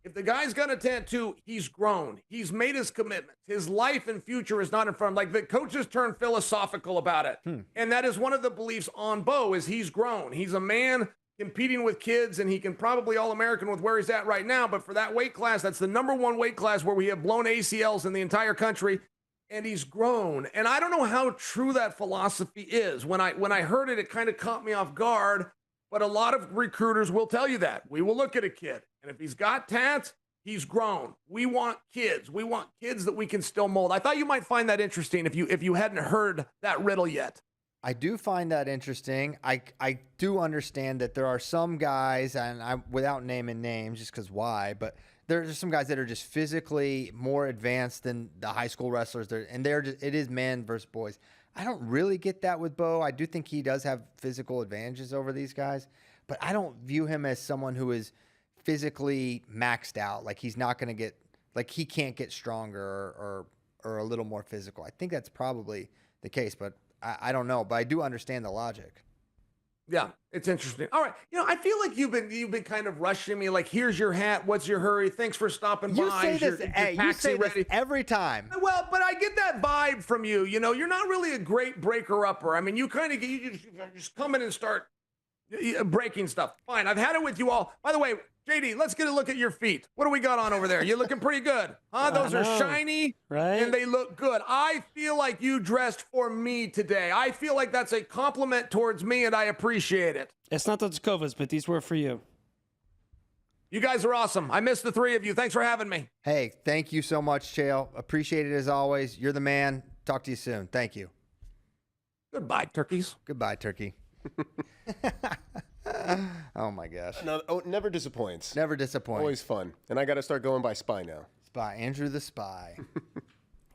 Speaker 2: If the guy's got a tattoo, he's grown. He's made his commitments. His life and future is not in front of him. Like the coaches turn philosophical about it. And that is one of the beliefs on Bo is he's grown. He's a man competing with kids, and he can probably All-American with where he's at right now. But for that weight class, that's the number one weight class where we have blown ACLs in the entire country. And he's grown. And I don't know how true that philosophy is. When I heard it, it kind of caught me off guard. But a lot of recruiters will tell you that. We will look at a kid, and if he's got tats, he's grown. We want kids. We want kids that we can still mold. I thought you might find that interesting if you hadn't heard that riddle yet.
Speaker 1: I do find that interesting. I do understand that there are some guys, and I without naming names, just because why, but there's some guys that are just physically more advanced than the high school wrestlers. It is men versus boys. I don't really get that with Bo. I do think he does have physical advantages over these guys, but I don't view him as someone who is physically maxed out. Like he's not going to get, like he can't get stronger or a little more physical. I think that's probably the case, but I don't know. But I do understand the logic.
Speaker 2: Yeah, it's interesting. All right, I feel like you've been kind of rushing me. Like, here's your hat. What's your hurry? Thanks for stopping by.
Speaker 1: You say this every time.
Speaker 2: Well, but I get that vibe from you. You're not really a great breaker-upper. I mean, you kind of you just come in and start breaking stuff. Fine, I've had it with you all. By the way, JD, let's get a look at your feet. What do we got on over there? You're looking pretty good. Huh? Those are shiny,
Speaker 4: right?
Speaker 2: And they look good. I feel like you dressed for me today. I feel like that's a compliment towards me, and I appreciate it.
Speaker 4: It's not the Tacovas, but these were for you.
Speaker 2: You guys are awesome. I miss the three of you. Thanks for having me.
Speaker 1: Hey, thank you so much, Chael. Appreciate it as always. You're the man. Talk to you soon. Thank you.
Speaker 2: Goodbye, turkeys.
Speaker 1: Goodbye, turkey. Oh my gosh.
Speaker 3: No, never disappoints.
Speaker 1: Never disappoints.
Speaker 3: Always fun. And I got to start going by Spy now.
Speaker 1: Spy. Andrew the Spy.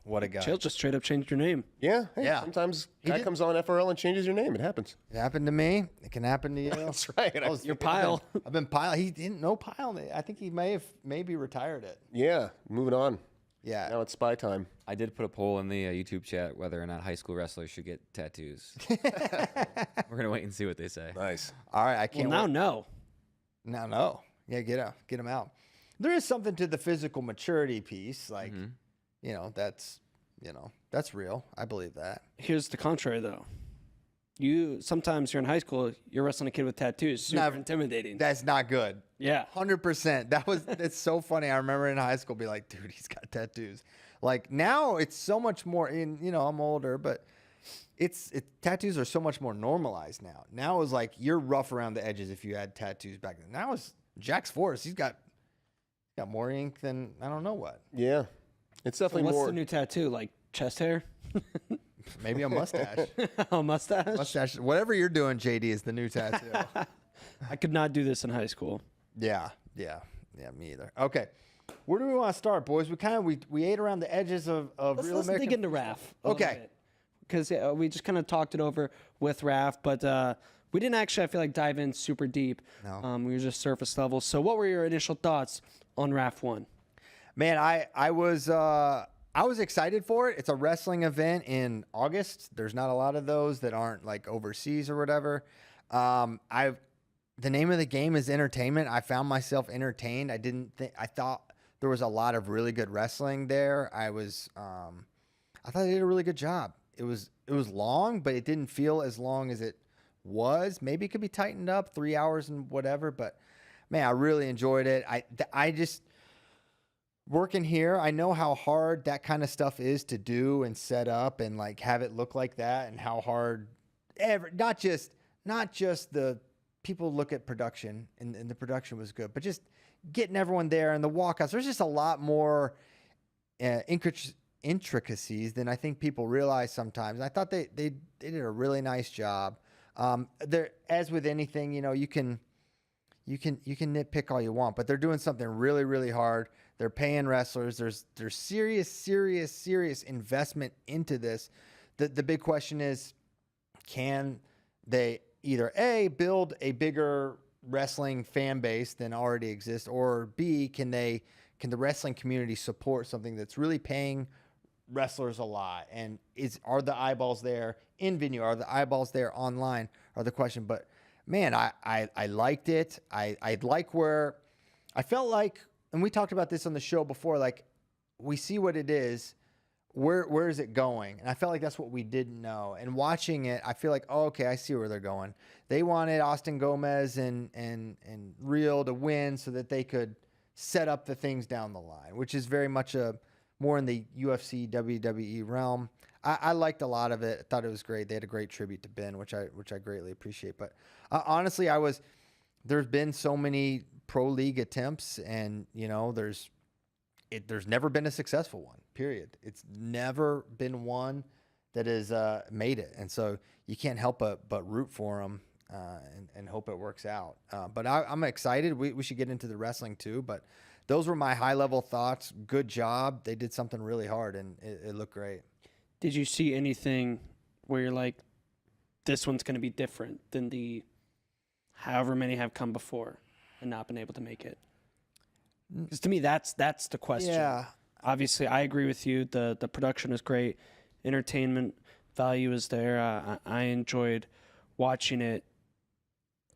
Speaker 1: What a guy.
Speaker 4: Chael just straight up changed your name.
Speaker 3: Yeah. Hey,
Speaker 1: Yeah.
Speaker 3: Sometimes guy
Speaker 1: did.
Speaker 3: comes on FRL and changes your name. It happens.
Speaker 1: It happened to me. It can happen to you.
Speaker 3: That's right.
Speaker 4: Your pile.
Speaker 1: I've been Pile. He didn't know Pile. I think he maybe retired it.
Speaker 3: Yeah. Moving on.
Speaker 1: Yeah.
Speaker 3: Now it's spy time.
Speaker 5: I did put a poll in the YouTube chat whether or not high school wrestlers should get tattoos. We're gonna wait and see what they say.
Speaker 3: Nice.
Speaker 1: All right. I
Speaker 4: Well,
Speaker 1: can't.
Speaker 4: now
Speaker 1: wait.
Speaker 4: no.
Speaker 1: No. Yeah, get him out. There is something to the physical maturity piece, like that's real. I believe that.
Speaker 4: Here's the contrary, though. Sometimes you're in high school, you're wrestling a kid with tattoos. Super
Speaker 1: Never-
Speaker 4: intimidating.
Speaker 1: That's not good.
Speaker 4: Yeah.
Speaker 1: 100%. It's so funny. I remember in high school, be like, dude, he's got tattoos. Like now, it's so much more. I'm older, but tattoos are so much more normalized now. Now it's like you're rough around the edges if you had tattoos back then. Now it's Jack's Forrest. He's got more ink than I don't know what.
Speaker 3: Yeah. It's
Speaker 4: So
Speaker 3: definitely
Speaker 4: what's
Speaker 3: more.
Speaker 4: the new tattoo? Like chest hair?
Speaker 1: Maybe a mustache.
Speaker 4: A mustache?
Speaker 1: Mustache. Whatever you're doing, JD, is the new tattoo.
Speaker 4: I could not do this in high school.
Speaker 1: Yeah, me either. Okay, where do we want to start, boys? We ate around the edges of
Speaker 4: Let's
Speaker 1: real American.
Speaker 4: dig into RAF.
Speaker 1: Okay.
Speaker 4: Because we just kind of talked it over with RAF, but we didn't actually, I feel like, dive in super deep.
Speaker 1: No.
Speaker 4: We were just surface level. So what were your initial thoughts on RAF 1?
Speaker 1: Man, I was excited for it. It's a wrestling event in August. There's not a lot of those that aren't like overseas or whatever. The name of the game is entertainment. I found myself entertained. I thought there was a lot of really good wrestling there. I thought they did a really good job. It was long, but it didn't feel as long as it was. Maybe it could be tightened up, 3 hours and whatever, but man, I really enjoyed it. I just working here, I know how hard that kind of stuff is to do and set up and like have it look like that, and how hard not just the people look at production and the production was good, but just getting everyone there and the walkouts. There's just a lot more intricacies than I think people realize sometimes. I thought they did a really nice job. There, as with anything, you can nitpick all you want, but they're doing something really, really hard. They're paying wrestlers. There's serious investment into this. The big question is, can they either A, build a bigger wrestling fan base than already exists, or B, can the wrestling community support something that's really paying wrestlers a lot? And are the eyeballs there in venue? Are the eyeballs there online? Are the question. But man, I liked it. I like where I felt like, and we talked about this on the show before, like we see what it is. Where is it going? And I felt like that's what we didn't know. And watching it, I feel like, oh, okay, I see where they're going. They wanted Austin Gomez and Real to win so that they could set up the things down the line, which is very much more in the UFC, WWE realm. I liked a lot of it. I thought it was great. They had a great tribute to Ben, which I greatly appreciate. But honestly, there's been so many pro league attempts, and there's never been a successful one, period. It's never been one that has made it. And so you can't help but root for them and hope it works out. But I'm excited. We should get into the wrestling too. But those were my high-level thoughts. Good job. They did something really hard, and it looked great.
Speaker 4: Did you see anything where you're like, this one's going to be different than the however many have come before and not been able to make it? Because to me, that's the question.
Speaker 1: Yeah.
Speaker 4: Obviously, I agree with you. The production is great. Entertainment value is there. I enjoyed watching it.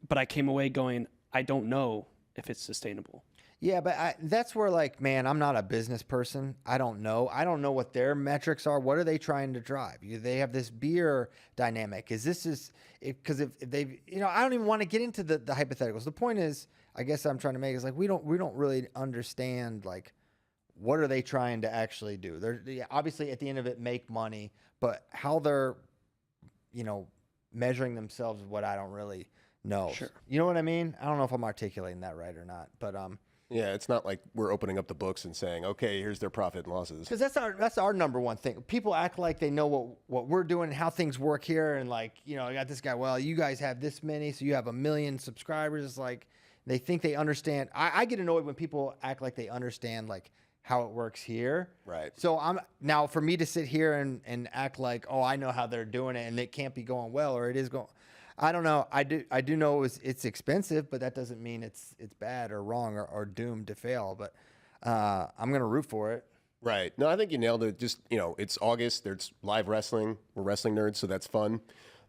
Speaker 4: But I came away going, I don't know if it's sustainable.
Speaker 1: Yeah, but that's where, like, man, I'm not a business person. I don't know. I don't know what their metrics are. What are they trying to drive? They have this beer dynamic. Because if they, I don't even want to get into the hypotheticals. The point is, I guess I'm trying to make is like we don't really understand like what are they trying to actually do. They're obviously at the end of it make money, but how they're measuring themselves is what I don't really know.
Speaker 4: Sure.
Speaker 1: You know what I mean? I don't know if I'm articulating that right or not, but
Speaker 3: Yeah, it's not like we're opening up the books and saying, okay, here's their profit and losses.
Speaker 1: because that's our number one thing. People act like they know what we're doing and how things work here, and like I got this guy. Well, you guys have this many, so you have 1 million subscribers. It's like they think they understand. I get annoyed when people act like they understand like how it works here.
Speaker 3: Right.
Speaker 1: So I'm now for me to sit here and act like, oh, I know how they're doing it and it can't be going well or it is going. I don't know. I do know it's expensive, but that doesn't mean it's bad or wrong or doomed to fail. But I'm gonna root for it.
Speaker 3: Right. No, I think you nailed it. Just, it's August. There's live wrestling. We're wrestling nerds, so that's fun.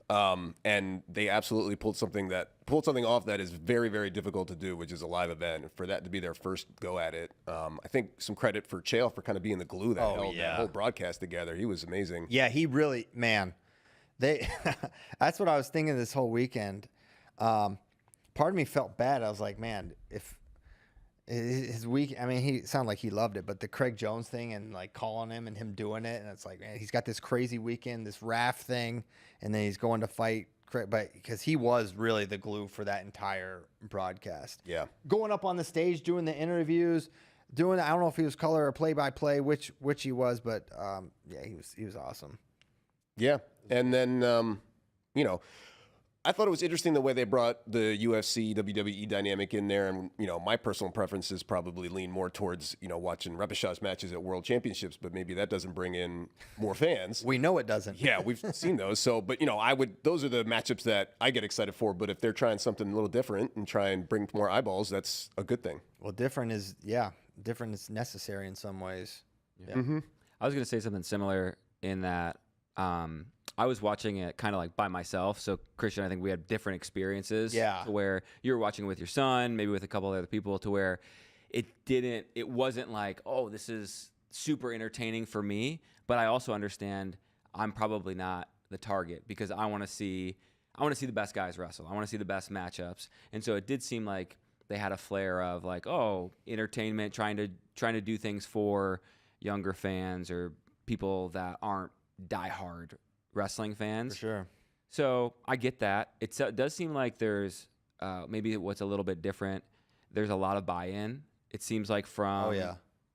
Speaker 3: And they absolutely pulled something off that is very, very difficult to do, which is a live event. And for that to be their first go at it, I think some credit for Chael for kind of being the glue that held that whole broadcast together. He was amazing.
Speaker 1: Yeah, he really, man. That's what I was thinking this whole weekend. Part of me felt bad. I was like, man, if his week, I mean, he sounded like he loved it, but the Craig Jones thing and like calling him and him doing it, and it's like, man, he's got this crazy weekend, this RAF thing, and then he's going to fight Craig, but because he was really the glue for that entire broadcast.
Speaker 3: Yeah.
Speaker 1: Going up on the stage, doing the interviews, I don't know if he was color or play-by-play, which he was, but yeah, he was awesome.
Speaker 3: Yeah. And then, I thought it was interesting the way they brought the UFC, WWE dynamic in there. And, my personal preferences probably lean more towards, watching repechage matches at World Championships, but maybe that doesn't bring in more fans.
Speaker 1: We know it doesn't.
Speaker 3: Yeah, we've seen those. So, but, those are the matchups that I get excited for. But if they're trying something a little different and try and bring more eyeballs, that's a good thing.
Speaker 1: Well, different is necessary in some ways. Yeah.
Speaker 3: Mm-hmm.
Speaker 5: I was going to say something similar in that I was watching it kind of like by myself. So Christian, I think we had different experiences.
Speaker 1: Yeah.
Speaker 5: To where you were watching with your son, maybe with a couple other people, to where it wasn't like, oh, this is super entertaining for me. But I also understand I'm probably not the target because I want to see the best guys wrestle. I want to see the best matchups. And so it did seem like they had a flair of like, oh, entertainment, trying to do things for younger fans or people that aren't diehard wrestling fans.
Speaker 1: For sure.
Speaker 5: So I get that. It does seem like there's maybe what's a little bit different. There's a lot of buy-in. It seems like from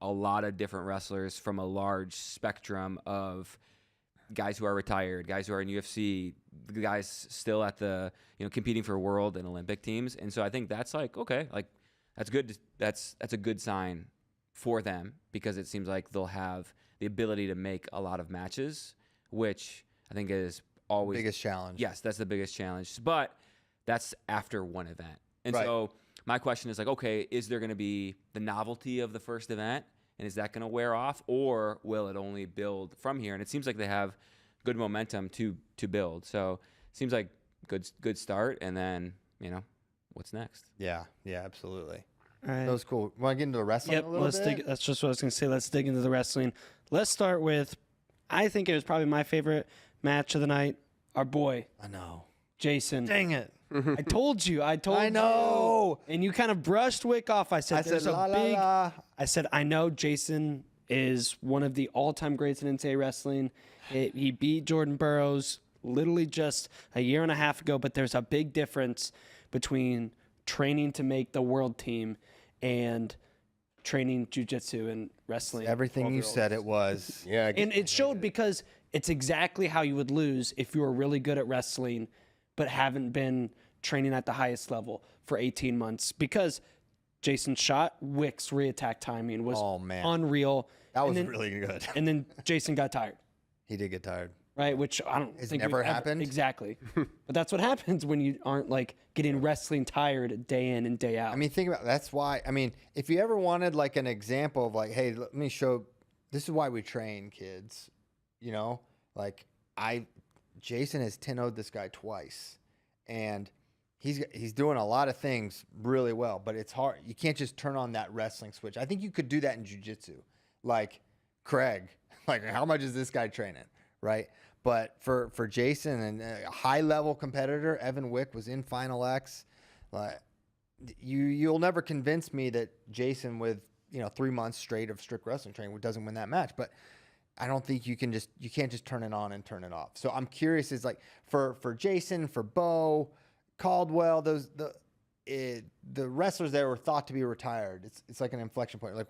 Speaker 5: a lot of different wrestlers from a large spectrum of guys who are retired, guys who are in UFC, guys still at the competing for world and Olympic teams. And so I think that's like, okay, like that's good. That's a good sign for them because it seems like they'll have the ability to make a lot of matches, which I think is always
Speaker 1: biggest challenge.
Speaker 5: Yes, that's the biggest challenge. But that's after one event. And
Speaker 1: Right.
Speaker 5: so my question is like, okay, is there going to be the novelty of the first event? And is that going to wear off? Or will it only build from here? And it seems like they have good momentum to build. So it seems like good start. And then, what's next?
Speaker 1: Yeah, absolutely.
Speaker 4: All right.
Speaker 1: That was cool. Want to get into the wrestling a little bit?
Speaker 4: That's just what I was going to say. Let's dig into the wrestling. Let's start with, I think it was probably my favorite match of the night. Our boy,
Speaker 1: I know.
Speaker 4: Jason.
Speaker 1: Dang it.
Speaker 4: I told you.
Speaker 1: I know.
Speaker 4: You. And you kind of brushed Wick off. I said,
Speaker 1: la.
Speaker 4: I said, I know Jason is one of the all-time greats in NCAA wrestling. He beat Jordan Burroughs literally just a year and a half ago, but there's a big difference between training to make the world team and training jiu-jitsu and wrestling.
Speaker 1: Everything you said it was.
Speaker 3: Yeah.
Speaker 4: And it showed because it's exactly how you would lose if you were really good at wrestling but haven't been training at the highest level for 18 months. Because Jason's shot, Wick's reattack timing was unreal.
Speaker 1: That was really good.
Speaker 4: And then Jason got tired,
Speaker 1: He did get tired.
Speaker 4: right? Which I don't
Speaker 1: It's
Speaker 4: think
Speaker 1: never
Speaker 4: we've ever-
Speaker 1: happened?
Speaker 4: Exactly. But that's what happens when you aren't like getting wrestling tired day in and day out.
Speaker 1: I mean, think about that's why. I mean, if you ever wanted like an example of like, hey, let me show. This is why we train kids. Like Jason has 10-0'd this guy twice, and he's doing a lot of things really well. But it's hard. You can't just turn on that wrestling switch. I think you could do that in jiu-jitsu, like Craig. Like, how much is this guy training, right? But for Jason and a high-level competitor, Evan Wick was in Final X. Like, you'll never convince me that Jason with 3 months straight of strict wrestling training doesn't win that match. But I don't think you can't just turn it on and turn it off. So I'm curious, is like for Jason, for Bo, Caldwell, the wrestlers that were thought to be retired. It's like an inflection point. Like,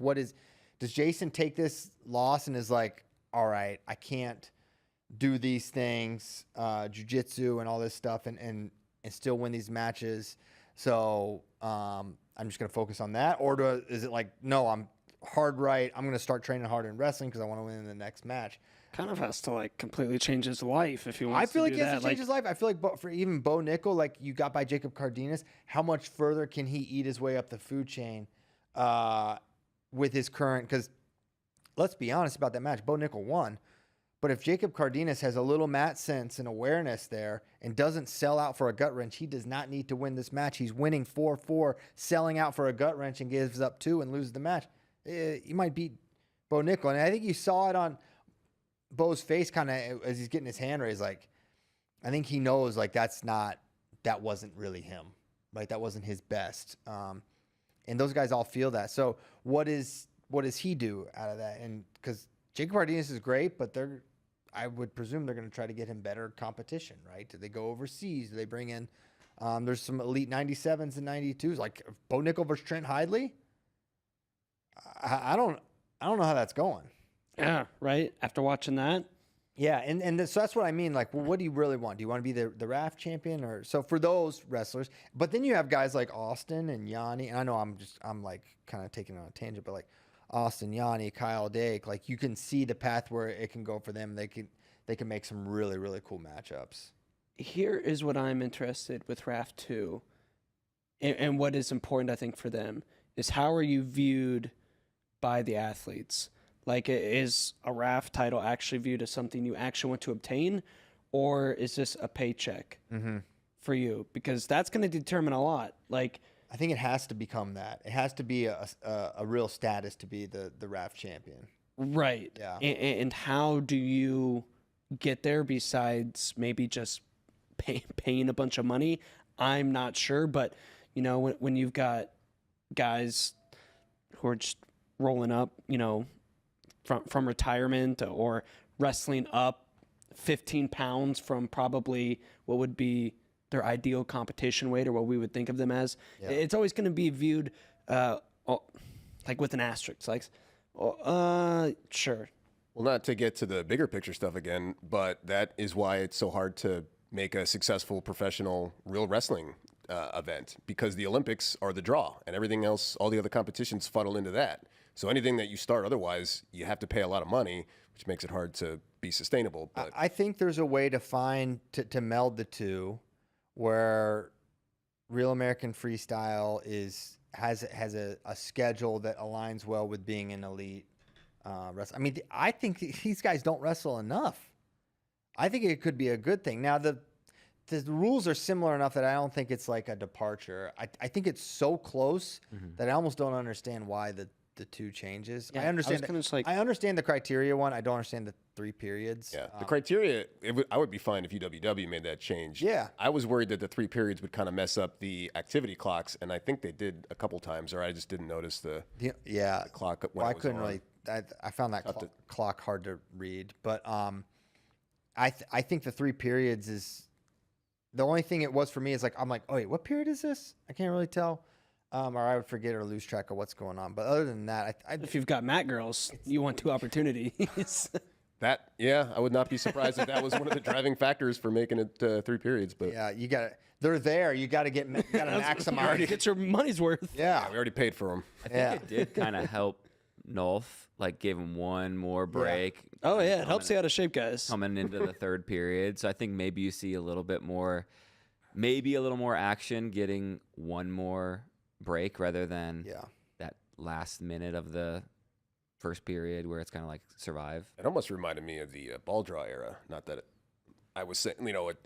Speaker 1: does Jason take this loss and is like, all right, I can't do these things, jiu-jitsu and all this stuff and still win these matches. So I'm just going to focus on that. Or is it like, no, I'm hard right. I'm going to start training hard in wrestling because I want to win in the next match.
Speaker 4: Kind of has to like completely change his life if he wants.
Speaker 1: I feel
Speaker 4: to
Speaker 1: like
Speaker 4: do
Speaker 1: he has
Speaker 4: that.
Speaker 1: to change his life. I feel like for even Bo Nickel, like you got by Jacob Cardenas, how much further can he eat his way up the food chain with his current? Because let's be honest about that match. Bo Nickel won. But if Jacob Cardenas has a little mat sense and awareness there and doesn't sell out for a gut wrench, he does not need to win this match. He's winning 4-4, selling out for a gut wrench and gives up 2 and loses the match. He might beat Bo Nickel. And I think you saw it on Bo's face kind of as he's getting his hand raised. Like, I think he knows like that wasn't really him. Like that wasn't his best. And those guys all feel that. So what does he do out of that? And because Jacob Cardenas is great, but I would presume they're going to try to get him better competition, right? Do they go overseas? Do they bring in? There's some elite 97s and 92s, like Bo Nickel versus Trent Hidley. I don't know how that's going.
Speaker 4: Yeah, right. After watching that,
Speaker 1: yeah, so that's what I mean. Like, well, what do you really want? Do you want to be the RAF champion, or so for those wrestlers? But then you have guys like Austin and Yanni, and I know I'm like kind of taking it on a tangent, but like Austin, Yanni, Kyle Dake, like you can see the path where it can go for them. They can make some really, really cool matchups.
Speaker 4: here is what I'm interested with RAF 2, and what is important, I think, for them is how are you viewed by the athletes? Like, is a RAF title actually viewed as something you actually want to obtain, or is this a paycheck for you? Because that's going to determine a lot. Like,
Speaker 1: I think it has to become that. It has to be a real status to be the RAF champion.
Speaker 4: right.
Speaker 1: Yeah.
Speaker 4: And how do you get there besides maybe just paying a bunch of money? I'm not sure, but you know, when you've got guys who are just rolling up, you know, from retirement or wrestling up 15 pounds from probably what would be their ideal competition weight or what we would think of them as, it's always going to be viewed like with an asterisk, like, sure.
Speaker 3: Well, not to get to the bigger picture stuff again, but that is why it's so hard to make a successful professional real wrestling event, because the Olympics are the draw and everything else, all the other competitions funnel into that. So anything that you start otherwise, you have to pay a lot of money, which makes it hard to be sustainable. But
Speaker 1: I think there's a way to find to meld the two, where Real American Freestyle has a schedule that aligns well with being an elite wrestler. I mean, I think these guys don't wrestle enough. I think it could be a good thing. Now the rules are similar enough that I don't think it's like a departure. I think it's so close that I almost don't understand why the two changes.
Speaker 4: Yeah,
Speaker 1: I understand. I understand the criteria one. I don't understand the 3 periods.
Speaker 3: yeah, the criteria, I would be fine if UWW made that change.
Speaker 1: Yeah.
Speaker 3: I was worried that the 3 periods would kind of mess up the activity clocks, and I think they did a couple times, or I just didn't notice the clock when
Speaker 1: Well, I
Speaker 3: it was
Speaker 1: couldn't
Speaker 3: on.
Speaker 1: really. I found that clock hard to read, but I think the 3 periods is the only thing it was for me. Is like I'm like, oh wait, what period is this? I can't really tell. Or I would forget or lose track of what's going on. But other than that,
Speaker 4: If you've got mat girls, you want 2 opportunities.
Speaker 3: I would not be surprised if that was one of the driving factors for making it 3 periods. But
Speaker 1: yeah, you got they're there. You got to max them out.
Speaker 4: Get your money's worth.
Speaker 1: Yeah,
Speaker 3: we already paid for them.
Speaker 5: I think it did kind of help Nolf, like gave him one more break.
Speaker 4: Oh yeah, it helps you out of shape, guys.
Speaker 5: Coming into the 3rd period. So I think maybe you see a little more action getting one more break rather than that last minute of the 1st period where it's kind of like survive.
Speaker 3: It almost reminded me of the ball draw era. Not that I was saying,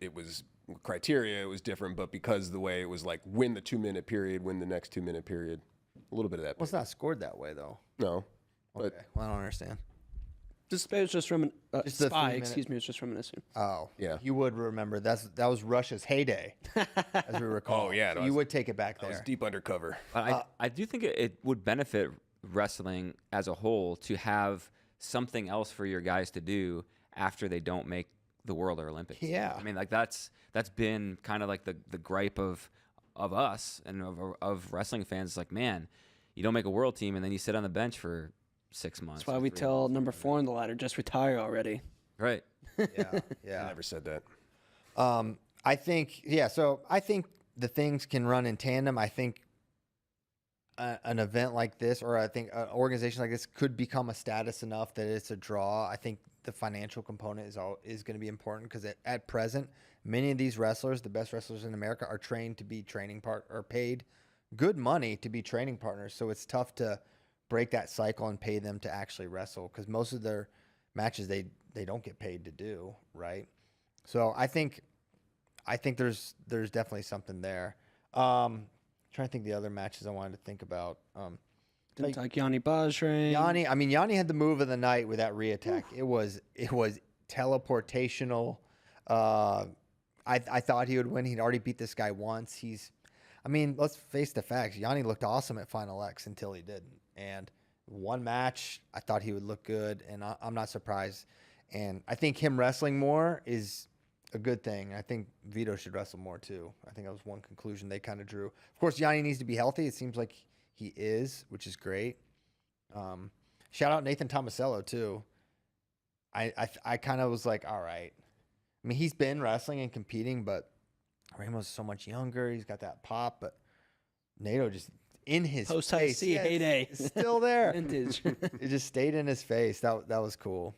Speaker 3: it was criteria, it was different, but because the way it was like win the 2-minute period, win the next 2-minute period, a little bit of that.
Speaker 1: Well, it's not scored that way though.
Speaker 3: No.
Speaker 1: Okay. Well, I don't understand.
Speaker 4: It was just reminiscing.
Speaker 1: Just the 3
Speaker 4: Spy,
Speaker 1: minute-
Speaker 4: excuse me, was just reminiscing.
Speaker 1: Oh,
Speaker 3: Yeah.
Speaker 1: You would remember that was Russia's heyday, as we recall.
Speaker 3: Oh, yeah,
Speaker 1: So
Speaker 3: no,
Speaker 1: you would take it back
Speaker 3: I was
Speaker 1: there.
Speaker 3: deep undercover.
Speaker 5: But I do think it would benefit wrestling as a whole to have something else for your guys to do after they don't make the World or Olympics.
Speaker 1: Yeah.
Speaker 5: I mean, like that's been kind of like the gripe of us and of wrestling fans. Like, man, you don't make a world team and then you sit on the bench for 6 months.
Speaker 4: That's why we tell number 4 on the ladder, just retire already.
Speaker 5: Right.
Speaker 1: Yeah,
Speaker 3: I never said that.
Speaker 1: I think so I think the things can run in tandem. I think an event like this, or I think an organization like this could become a status enough that it's a draw. I think the financial component is going to be important because at present, many of these wrestlers, the best wrestlers in America, are trained to be or paid good money to be training partners. So it's tough to break that cycle and pay them to actually wrestle because most of their matches they don't get paid to do, right? So I think there's definitely something there. Trying to think the other matches I wanted to think about.
Speaker 4: Didn't like Yanni Bajrang.
Speaker 1: Yanni had the move of the night with that re-attack. It was teleportational. I thought he would win. He'd already beat this guy once. Let's face the facts. Yanni looked awesome at Final X until he didn't. And one match, I thought he would look good, and I'm not surprised. And I think him wrestling more is a good thing. I think Vito should wrestle more too. I think that was one conclusion they kind of drew. Of course, Yanni needs to be healthy. It seems like he is, which is great. Shout out Nathan Tomasello too. I kind of was like, all right. I mean, he's been wrestling and competing, but Ramo's so much younger. He's got that pop, but Nato just in his face.
Speaker 4: Yeah, heyday.
Speaker 1: It's still there.
Speaker 4: Vintage.
Speaker 1: It just stayed in his face. That was cool.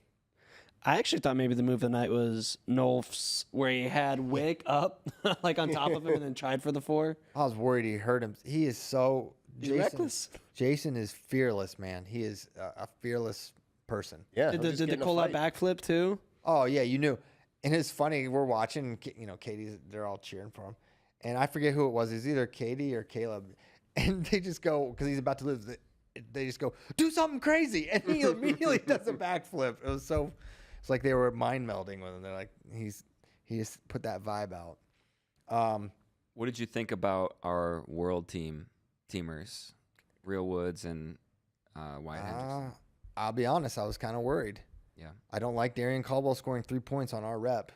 Speaker 4: I actually thought maybe the move of the night was Nolf's, where he had Wick up like on top of him and then tried for the 4.
Speaker 1: I was worried he hurt him. He is so
Speaker 4: reckless.
Speaker 1: Jason is fearless, man. He is a fearless person.
Speaker 3: Yeah.
Speaker 4: Did they call that backflip too?
Speaker 1: Oh yeah, you knew. And it's funny. We're watching. They're all cheering for him, and I forget who it was. It's either Katie or Caleb, and they just go because he's about to lose. They just go do something crazy, and he immediately does a backflip. It was so. It's like they were mind melding with him. They're like, he just put that vibe out.
Speaker 5: What did you think about our world teamers, Real Woods and Wyatt Hendricks?
Speaker 1: I'll be honest, I was kind of worried.
Speaker 5: Yeah.
Speaker 1: I don't like Darian Caldwell scoring 3 points on our rep.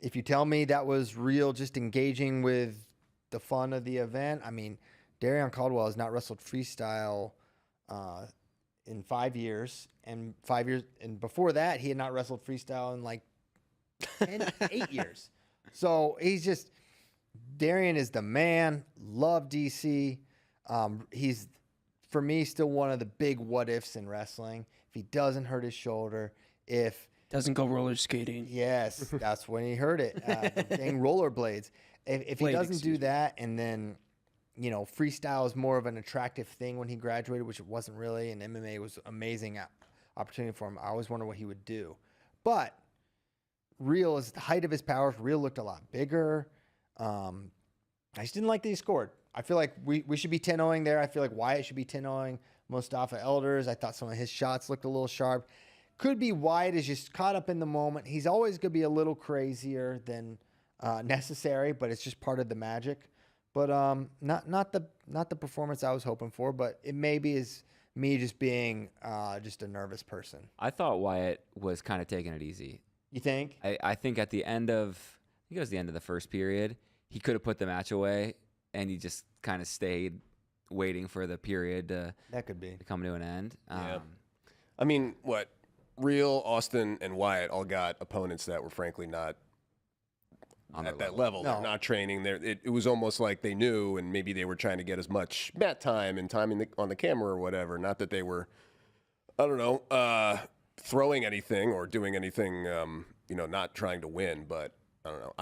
Speaker 1: If you tell me that was Real just engaging with the fun of the event, Darian Caldwell has not wrestled freestyle in 5 years, and before that, he had not wrestled freestyle in like 8 years. So Darian is the man. Love DC. He's, for me, still one of the big what ifs in wrestling. If he doesn't hurt his shoulder,
Speaker 4: doesn't go roller skating.
Speaker 1: Yes, that's when he hurt it. The dang rollerblades. If he doesn't do that, and then freestyle is more of an attractive thing when he graduated, which it wasn't really, and MMA was amazing opportunity for him. I always wonder what he would do. But Real is at the height of his powers. Real looked a lot bigger. I just didn't like that he scored. I feel like we should be 10-0ing there. I feel like Wyatt should be 10-0ing Mustafa Elders. I thought some of his shots looked a little sharp. Could be Wyatt is just caught up in the moment. He's always going to be a little crazier than necessary, but it's just part of the magic. But not the performance I was hoping for, but it maybe is me just being just a nervous person.
Speaker 5: I thought Wyatt was kind of taking it easy.
Speaker 1: You think?
Speaker 5: I think at the end of, I think it was the end of the first period, he could have put the match away, and he just kind of stayed waiting for the period to come to an end.
Speaker 3: Yeah. Real, Austin, and Wyatt all got opponents that were frankly not at that level.
Speaker 1: No.
Speaker 3: They're not training. It was almost like they knew, and maybe they were trying to get as much mat time and time on the camera or whatever. Not that they were, throwing anything or doing anything, not trying to win. But I don't know.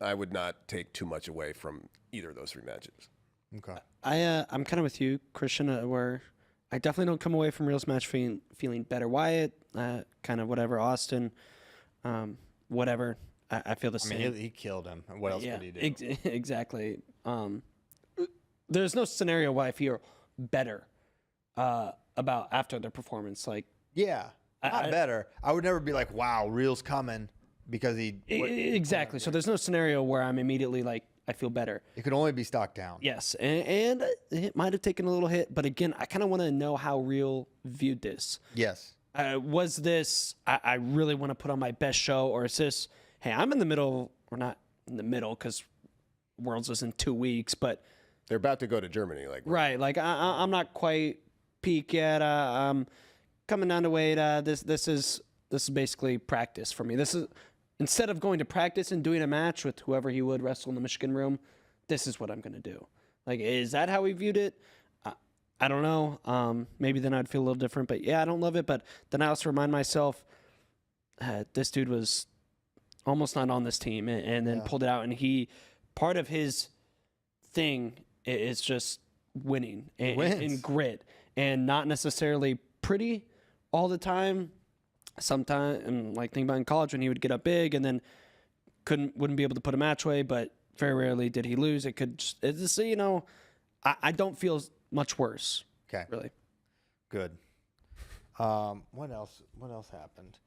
Speaker 3: I would not take too much away from either of those 3 matches.
Speaker 1: Okay.
Speaker 4: I'm kind of with you, Christian, where I definitely don't come away from Real's match feeling better. Wyatt, kind of whatever. Austin, whatever. I feel the same.
Speaker 1: He killed him. What else could he do?
Speaker 4: Exactly. There's no scenario why I feel better about after their performance. Like,
Speaker 1: yeah, not better. I would never be like, wow, Real's coming because he.
Speaker 4: Exactly. So there's no scenario where I'm immediately like, I feel better.
Speaker 1: It could only be stock down.
Speaker 4: Yes, and it might have taken a little hit, but again, I kind of want to know how Real viewed this.
Speaker 1: Yes.
Speaker 4: Was this, I really want to put on my best show, or is this, hey, I'm in the middle, or not in the middle because Worlds is in 2 weeks, but.
Speaker 3: They're about to go to Germany.
Speaker 4: Right, like I'm not quite peak yet. I'm coming down to weight. This is basically practice for me. This is. Instead of going to practice and doing a match with whoever he would wrestle in the Michigan room, this is what I'm going to do. Like, is that how we viewed it? I don't know. Maybe then I'd feel a little different. But yeah, I don't love it. But then I also remind myself, this dude was almost not on this team, and then pulled it out. And part of his thing is just winning and grit, and not necessarily pretty all the time. Sometimes, like think about in college when he would get up big and then wouldn't be able to put a match away, but very rarely did he lose. It could just, I don't feel much worse.
Speaker 1: Okay.
Speaker 4: Really.
Speaker 1: Good. What else happened?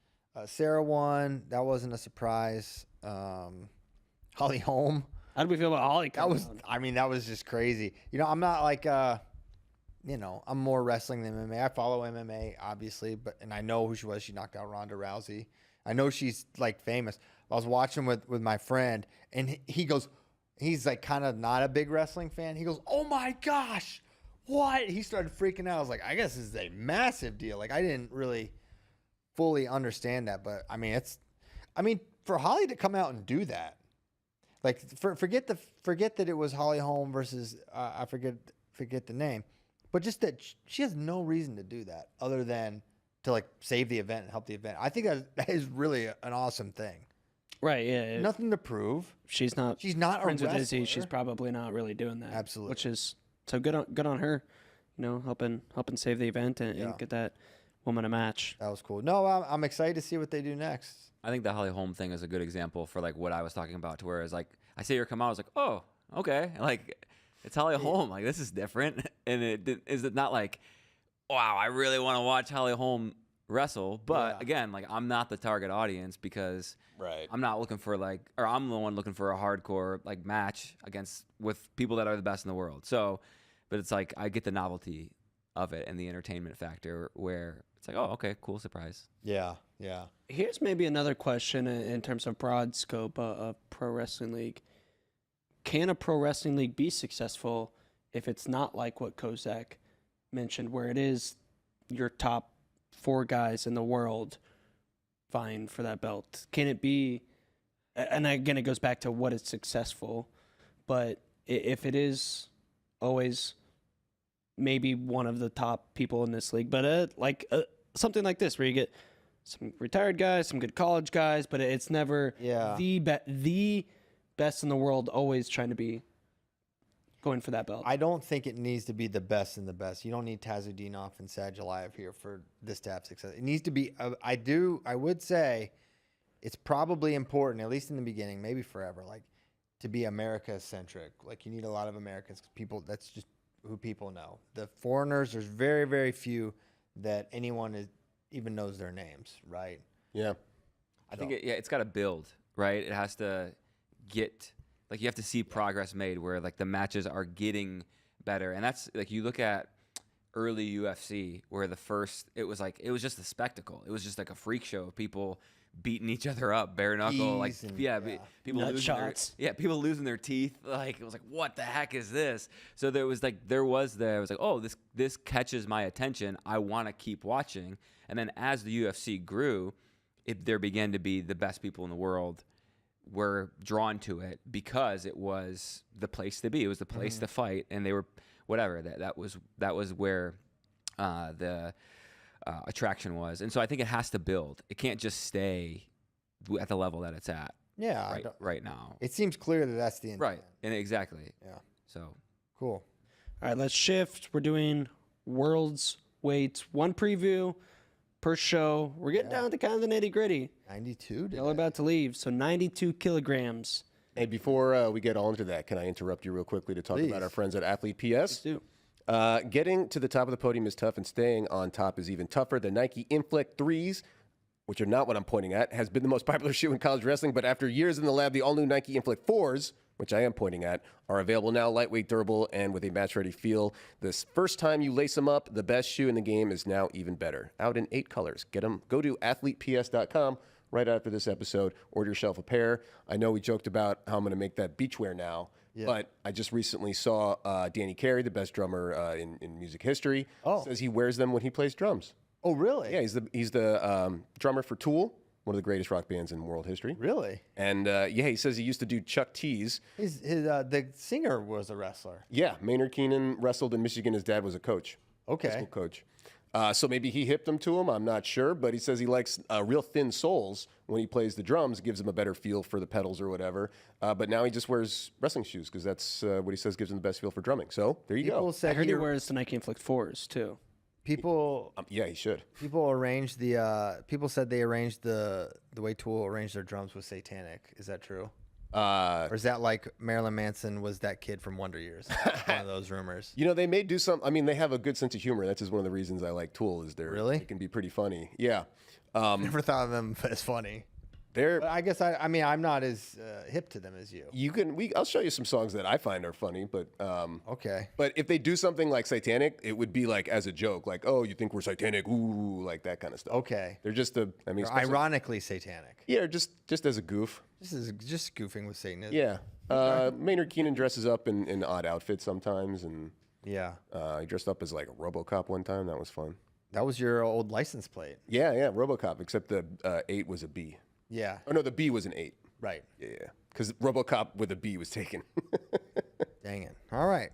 Speaker 1: Sarah won. That wasn't a surprise. Holly Holm.
Speaker 4: How did we feel about Holly?
Speaker 1: That was just crazy. I'm not like, I'm more wrestling than MMA. I follow MMA, obviously, and I know who she was. She knocked out Ronda Rousey. I know she's like famous. I was watching with my friend, and he's like kind of not a big wrestling fan. He goes, "Oh my gosh, what?" He started freaking out. I was like, I guess this is a massive deal. Like, I didn't really fully understand that, but for Holly to come out and do that, like, forget that it was Holly Holm versus I forget the name, but just that she has no reason to do that other than to like save the event and help the event. I think that is really an awesome thing.
Speaker 4: Right. Yeah.
Speaker 1: Nothing to prove.
Speaker 4: She's not friends with Izzy. She's probably not really doing that.
Speaker 1: Absolutely.
Speaker 4: Which is so good on her. Helping save the event and get that woman a match.
Speaker 1: That was cool. No, I'm excited to see what they do next.
Speaker 5: I think the Holly Holm thing is a good example for like what I was talking about, to where it's like I see her come out, I was like, oh, okay, like it's Holly Holm, like this is different, and is it not like, wow, I really want to watch Holly Holm wrestle, but again, like I'm not the target audience because I'm not looking for I'm the one looking for a hardcore like match with people that are the best in the world. So, but it's like I get the novelty of it and the entertainment factor where it's like, oh, okay, cool, surprise.
Speaker 1: Yeah.
Speaker 4: Here's maybe another question in terms of broad scope of pro wrestling league. Can a pro wrestling league be successful if it's not like what Kozak mentioned, where it is your top 4 guys in the world vying for that belt? Can it be, and again, it goes back to what is successful, but if it is always maybe one of the top people in this league, but something like this where you get some retired guys, some good college guys, but it's never the best in the world always trying to be going for that belt.
Speaker 1: I don't think it needs to be the best in the best. You don't need Tazudinov and Sadulayev here for this to have success. It needs to be, I would say it's probably important, at least in the beginning, maybe forever, like to be America-centric. Like you need a lot of Americans, people, that's just who people know. The foreigners, there's very, very few that anyone even knows their names, right?
Speaker 3: Yeah.
Speaker 5: I think it's got to build, right? It has to get, like you have to see progress made where like the matches are getting better. And that's like, you look at early UFC where it was just a spectacle. It was just like a freak show of people beating each other up, bare knuckle, people losing their teeth. Like it was like, what the heck is this? So I was like, oh, this catches my attention. I want to keep watching. And then as the UFC grew, there began to be the best people in the world were drawn to it because it was the place to be. It was the place to fight, and they were whatever. That was where the attraction was. And so I think it has to build. It can't just stay at the level that it's at.
Speaker 1: Yeah,
Speaker 5: right now.
Speaker 1: It seems clear that that's the intent.
Speaker 5: Right, and exactly.
Speaker 1: Yeah.
Speaker 5: So
Speaker 1: cool.
Speaker 4: All right, let's shift. We're doing world's weights, one preview per show. We're getting down to kind of the nitty gritty.
Speaker 1: 92.
Speaker 4: Y'all are about to leave, so 92 kilograms.
Speaker 3: Hey, before we get all into that, can I interrupt you real quickly to talk about our friends at Athlete PS?
Speaker 4: Let's do.
Speaker 3: Getting to the top of the podium is tough, and staying on top is even tougher. The Nike Inflect 3s, which are not what I'm pointing at, has been the most popular shoe in college wrestling, but after years in the lab, the all-new Nike Inflect 4s, which I am pointing at, are available now, lightweight, durable, and with a match-ready feel. This first time you lace them up, the best shoe in the game is now even better. Out in 8 colors. Get them. Go to athleteps.com right after this episode. Order yourself a pair. I know we joked about how I'm going to make that beachwear now, but I just recently saw Danny Carey, the best drummer in music history, says he wears them when he plays drums.
Speaker 1: Oh, really?
Speaker 3: Yeah, he's the drummer for Tool. one of the greatest rock bands in world history.
Speaker 1: Really?
Speaker 3: And yeah, he says he used to do Chuck T's.
Speaker 1: The singer was a wrestler.
Speaker 3: Yeah, Maynard Keenan wrestled in Michigan. His dad was a coach.
Speaker 1: Okay.
Speaker 3: High school coach. So maybe he hipped him to him. I'm not sure, but he says he likes real thin soles when he plays the drums. Gives him a better feel for the pedals or whatever. But now he just wears wrestling shoes because that's what he says gives him the best feel for drumming. So there you go.
Speaker 4: I heard he wears the Nike Inflict 4s too.
Speaker 1: People,
Speaker 3: yeah, he should.
Speaker 1: People arranged the. People said they arranged the way Tool arranged their drums was satanic. Is that true? Or is that like Marilyn Manson was that kid from Wonder Years? One of those rumors.
Speaker 3: You know, they may do some. I mean, they have a good sense of humor. That's just one of the reasons I like Tool. Is
Speaker 1: Really?
Speaker 3: They can be pretty funny. Yeah.
Speaker 1: Never thought of them as funny. But I guess I mean I'm not as hip to them as you.
Speaker 3: I'll show you some songs that I find are funny, but
Speaker 1: okay.
Speaker 3: But if they do something like satanic, it would be like as a joke, like, oh, you think we're satanic, ooh, like that kind of stuff.
Speaker 1: Okay.
Speaker 3: They're just
Speaker 1: They're ironically satanic.
Speaker 3: Yeah, just as a goof.
Speaker 1: This is just goofing with Satanism.
Speaker 3: Yeah. Maynard Keenan dresses up in odd outfits sometimes, and
Speaker 1: yeah,
Speaker 3: he dressed up as like a RoboCop one time. That was fun.
Speaker 1: That was your old license plate.
Speaker 3: Yeah, RoboCop, except the 8 was a B.
Speaker 1: Yeah.
Speaker 3: Oh no, the B was an 8.
Speaker 1: Right.
Speaker 3: Yeah. Because RoboCop with a B was taken.
Speaker 1: Dang it. All right.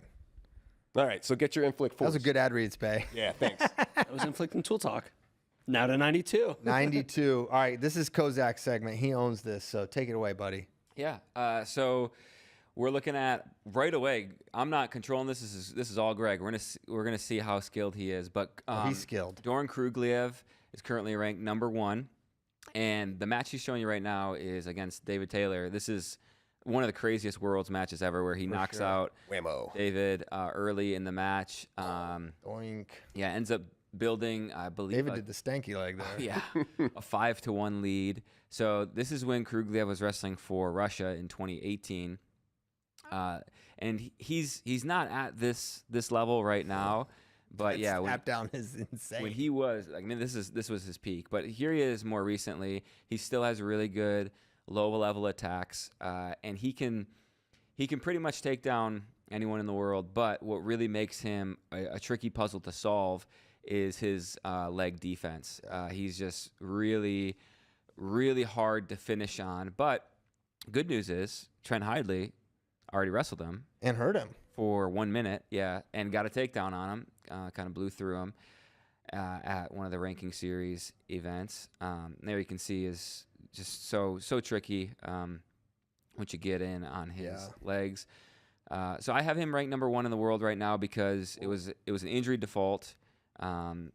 Speaker 3: All right. So get your Inflict 4s.
Speaker 1: That was a good ad read, Spay.
Speaker 3: Yeah. Thanks.
Speaker 4: That was Inflicting Tool Talk. Now to 92.
Speaker 1: 92. All right. This is Kozak's segment. He owns this, so take it away, buddy.
Speaker 5: Yeah. So we're looking at right away. I'm not controlling this. This is all Greg. We're gonna see how skilled he is. But
Speaker 1: He's skilled.
Speaker 5: Doran Krugliev is currently ranked number 1. And the match he's showing you right now is against David Taylor. This is one of the craziest Worlds matches ever, where he knocks out
Speaker 3: Whammo.
Speaker 5: David early in the match.
Speaker 1: Doink.
Speaker 5: Yeah, ends up building, I believe.
Speaker 1: David did the stanky leg there.
Speaker 5: Yeah, a 5-1 lead. So this is when Krugliev was wrestling for Russia in 2018. And he's not at this level right now. But yeah,
Speaker 1: tap down is insane.
Speaker 5: When he was, I mean, this was his peak. But here he is more recently. He still has really good low level attacks, and he can pretty much take down anyone in the world. But what really makes him a tricky puzzle to solve is his leg defense. He's just really, really hard to finish on. But good news is Trent Hidley already wrestled him
Speaker 1: and hurt him
Speaker 5: for 1 minute, and got a takedown on him. Kind of blew through him at one of the ranking series events. There you can see is just so tricky once you get in on his legs. So I have him ranked number 1 in the world right now because it was an injury default. Trent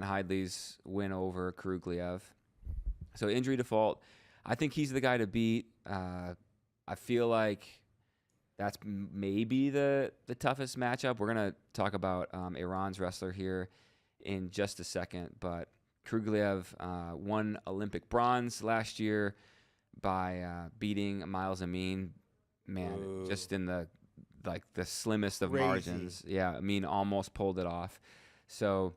Speaker 5: Hidley's win over Krugliev. So injury default. I think he's the guy to beat. I feel like that's maybe the toughest matchup. We're going to talk about Iran's wrestler here in just a second. But Krugliev won Olympic bronze last year by beating Miles Amin. Man,
Speaker 1: Ooh.
Speaker 5: just in the slimmest of
Speaker 1: Crazy.
Speaker 5: margins. Yeah, Amin almost pulled it off. So